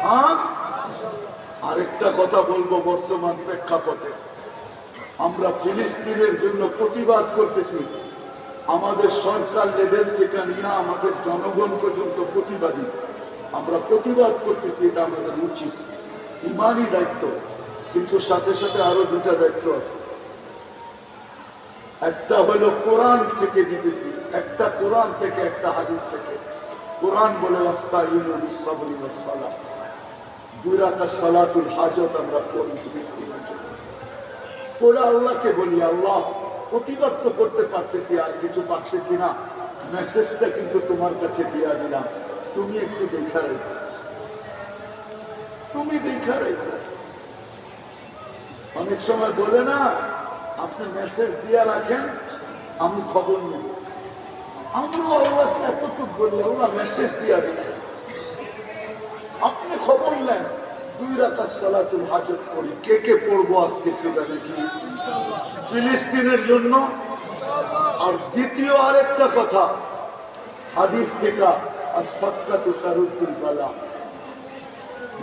হ্যাঁ, আরেকটা কথা বলবো, বর্তমান প্রেক্ষাপটে আমরা ফিলিস্তিনের জন্য প্রতিবাদ করতেছি। আমাদের সরকার লেভেল থেকে নিয়ে আমাদের জনগণ পর্যন্ত প্রতিবাদী। আমরা প্রতিবাদ করতেছি, এটা আমাদের উচিত, ইমানই দায়িত্ব। কিন্তু সাথে সাথে আরো 2টা দায়িত্ব আছে। একটা হলো কোরআন থেকে দিতেছি, একটা কোরআন থেকে, একটা হাদিস থেকে। কোরআন বলে ওয়াস্তাইনু বিস-সাবরি ওয়াস-সালাহ, 2 রাকাত সালাতুল হাজত আমরা পড়ি ফিলিস্তিনের জন্য। পরে আল্লাহকে বলি, আল্লাহ প্রতিবাদ তো করতে পারতেছি, আর কিছু পারতেছি না, মেসেজটা কিন্তু তোমার কাছে দিয়া দিলাম, তুমি একটু দেখা রেখো, তুমি দেখা রেখো। অনেক সময় বলে না, আপনি মেসেজ দিয়া রাখেন, আমি খবর নেব। আমরা আল্লাহকে এতটুকু বলি, আল্লাহ মেসেজ দিয়া দিলেন, আপনি খবর নেন। 2 রাকাত সালাতুল হাজত পড়ি। কে কে পড়বো আজকে সেটা দেখি, ফিলিস্তিনের জন্য। আর দ্বিতীয় আরেকটা কথা, হাদিস থেকে, as-সাদকাতু তারুদ্দুল বালা।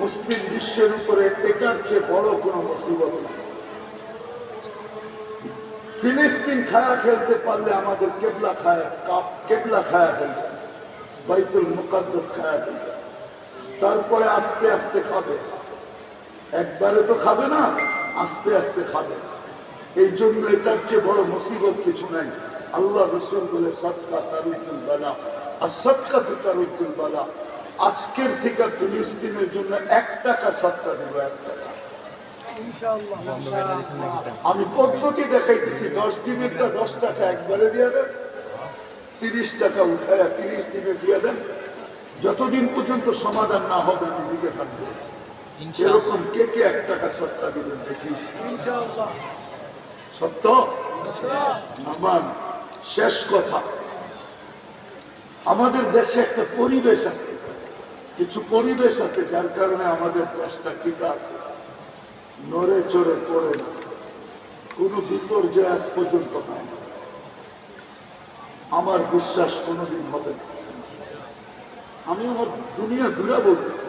মুসলিম বিশ্বের উপরে এটার চেয়ে বড় কোনো মুসিবত নেই। ফিলিস্তিন খায়া খেলতে পারলে আমাদের কেবলা খায়া ফেলবে, বাইতুল মুকাদ্দাস খায়া ফেলবে। তারপরে আস্তে আস্তে খাবে, একবারে তো খাবে না, আস্তে আস্তে খাবে। এই জন্য এটার চেয়ে বড় মুসিবত কিছু নাই। আল্লাহ রাসূল বলে, সাদকা তারুদ্দুল বালা, as-সাদকাতু তারুদ্দুল বালা। আজকের থেকে ফিলিস্তিনের জন্য 1 টাকা সাদকা দেব, 1 টাকা। আমি পদ্ধতি দেখাইতেছি, 10 দিনেরটা 10 টাকা একবারে দিয়ে দেন, 30 টাকা উঠায় 30 দিনে দিয়ে দেন। যতদিন পর্যন্ত সমাধান না হবে আমি দিকে থাকবো। এরকম কে কে 1 টাকা সত্তা দিবেন দেখি? সত্য আমার শেষ কথা, আমাদের দেশে একটা পরিবেশ আছে, কিছু পরিবেশ আছে যার কারণে আমাদের দেশটা ঠিক আছে, নড়ে চড়ে পড়ে না, কোনো বিপর্যয় আজ পর্যন্ত হয় না। আমার বিশ্বাস কোনোদিন হবে না। আমি আমার দুনিয়া ঘুরে বলতেছি,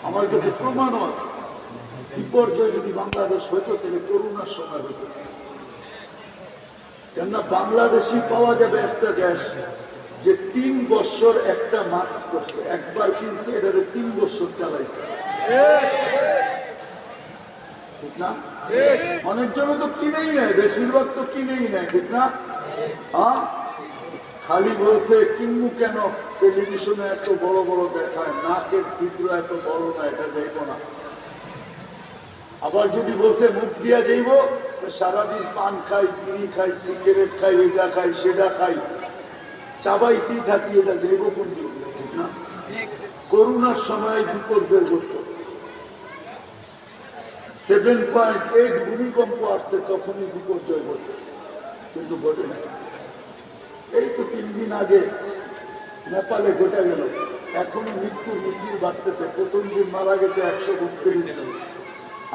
আমার কাছে প্রমাণও আছে। বিপর্যয় যদি বাংলাদেশ হইতো তাহলে করোনার সময় হইতো। কেননা বাংলাদেশি পাওয়া যাবে একটা দেশ যে 3 বছর একটা মাস্ক করছে, একবার কিনছে, এটা 3 বছর চালাইছে, ঠিক না? অনেকজন তো কিনেই নেয়, বেশিরভাগ তো কিনেই নেয়, ঠিক না? হ্যাঁ, খালি বলছে কিনবো কেন, টেলিভিশনে এত বড় বড় দেখায়, নাকের ছিদ্র এত বড় না, এটা যাইব না। আবার যদি বলছে মুখ দিয়া যাইব, সারাদিন পান খাই, বিড়ি খাই, সিগারেট খাই, এটা খাই, সেটা খাই, চাবাইতেই থাকি, এটা যাইব কোন দিন, ঠিক না? করোনার সময় বিপর্যয় ঘটত, 7.8 ভূমিকম্প আসছে, তখনই বিপর্যয় ঘটে, কিন্তু ঘটে না। এই তো 3 দিন আগে নেপালে ঘটে গেল, এখনো মৃত্যু মিছিল বাড়তেছে। প্রথম দিন মারা গেছে 132 জন।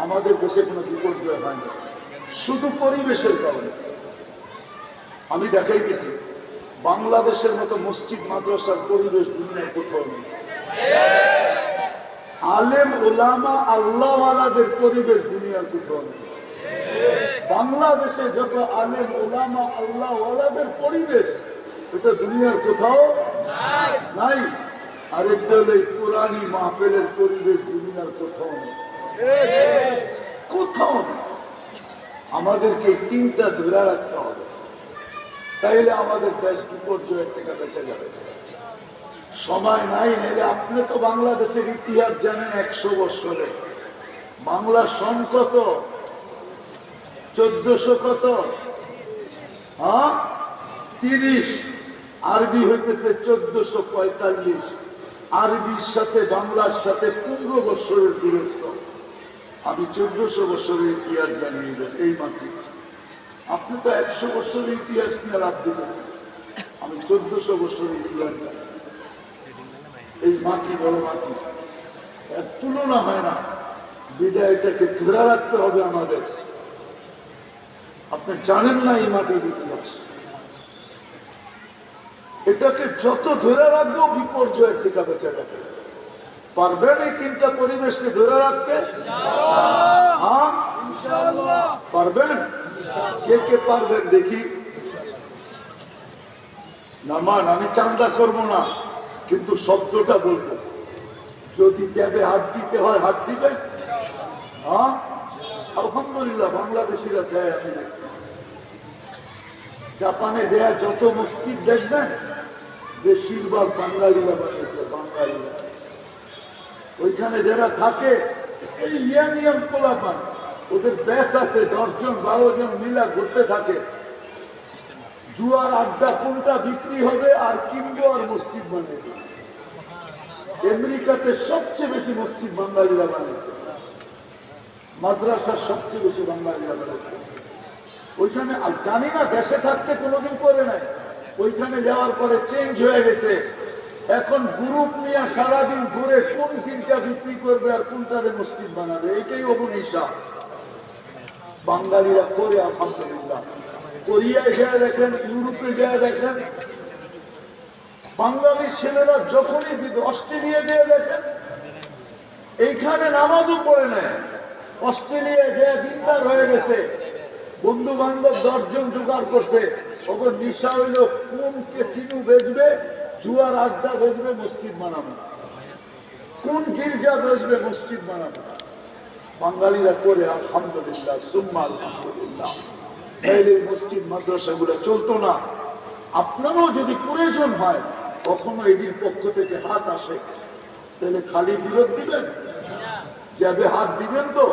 আমাদের দেশে কোনো বিপর্যয় হয় না, শুধু পরিবেশের কারণে। আমি দেখাইতেছি, বাংলাদেশের মতো মসজিদ মাদ্রাসার পরিবেশ দুনিয়ার কোথাও নেই। আলেম ওলামা আল্লাহওয়ালাদের পরিবেশ দুনিয়ার কোথাও নেই। বাংলাদেশে যত আলেম ওলামা আল্লাহওয়ালাদের পরিবেশ, এটা দুনিয়ার কোথাও নাই। আরেকটা হলো কোরআনী মাহফিলের পরিবেশ দুনিয়ার কোথাও নেই, কোথাও নেই। আমাদেরকে 3টা ধরে রাখতে হবে, তাইলে আমাদের দেশ বিপর্যয়ের থেকে বেঁচে যাবে। সময় নাই, নাইলে আপনি তো বাংলাদেশের ইতিহাস জানেন, 100 বছরে বাংলা সন কত, 1400 কত? হ্যাঁ 30। আরবি হইতেছে 1445। আরবির সাথে বাংলার সাথে 15 বছরের দূরত্ব। আমি 1400 বছরের ইতিহাস জানিয়ে দেন এই মাটি। আপনি তো 100 বছরের ইতিহাস নিয়ে লাভ দিবেন, আমি 1400 বছরের ইতিহাস জানি। এই মাটি বড় মাটি, এর তুলনা হয় না। বিদায় এটাকে ধরে রাখতে হবে আমাদের। আপনি জানেন না এই মাটির ইতিহাস, এটাকে যত ধরে রাখবো বিপর্যয়ের থেকে বেঁচে যাবে। পারবেন এই তিনটা পরিবেশকে ধরে রাখতে? হ্যাঁ পারবেন? কে কে পারবেন দেখি? নামান, আমি চান্দা করব না, কিন্তু শব্দটা বলবো। যদি ক্যাবে হাত দিতে হয় হাত দিবেন? হ্যাঁ আলহামদুলিল্লাহ বাংলাদেশিরা দেয়, আমি দেখছি। জাপানে যে যত মসজিদ দেখবেন বেশিরভাগ বাঙালিরা বানিয়েছে, বাঙালিরা। ওইখানে যারা থাকে এই ইয়াং পোলাপান, ওদের ব্যাস আছে 10 জন 12 জন মিলা ঘুরতে থাকে। জুয়ার আড্ডা কোনটা বিক্রি হবে আর কিনবো আর মসজিদ বানিয়ে দেবে। আমেরিকাতে সবচেয়ে বেশি মসজিদ বাঙালিরা বানিয়েছে, মাদ্রাসা সবচেয়ে বেশি বাঙালিরা বানিয়েছে। ওইখানে আর জানি না দেশে থাকতে কোনোদিন করে নাই, ওইখানে যাওয়ার পরে চেঞ্জ হয়ে গেছে। এখন গ্রুপ নিয়ে সারাদিন ঘুরে কোন তিনটা বিক্রি করবে আর কোনটারে মসজিদ বানাবে, এটাই অবনিশা বাঙালিরা করে। আলহামদুলিল্লাহ কোরিয়ায় যায় দেখেন, ইউরোপে যায় দেখেন, বাঙালি ছেলেরা যখনই অস্ট্রেলিয়া গিয়ে দেখেন এইখানে নামাজও পড়ে নেয়। অস্ট্রেলিয়া যে দিনদার হয়ে গেছে, বন্ধু বান্ধব 10 জন জোগাড় করছে, ওকে নিশা হইল কোন কেসিনো বেচবে, জুয়ার আড্ডা বেচবে, মসজিদ বানাবে, কোন গির্জা বেচবে, মসজিদ বানাবে। বাঙালিরা করে আলহামদুলিল্লাহ সুম্মা আলহামদুলিল্লাহ। এই মসজিদ মাদ্রাসাগুলো চলতো না। আপনারও যদি প্রয়োজন হয় কখনো এটির পক্ষ থেকে হাত আসে, তাহলে খালি বিরোধ দিবেন, যাবে হাত দিবেন তো।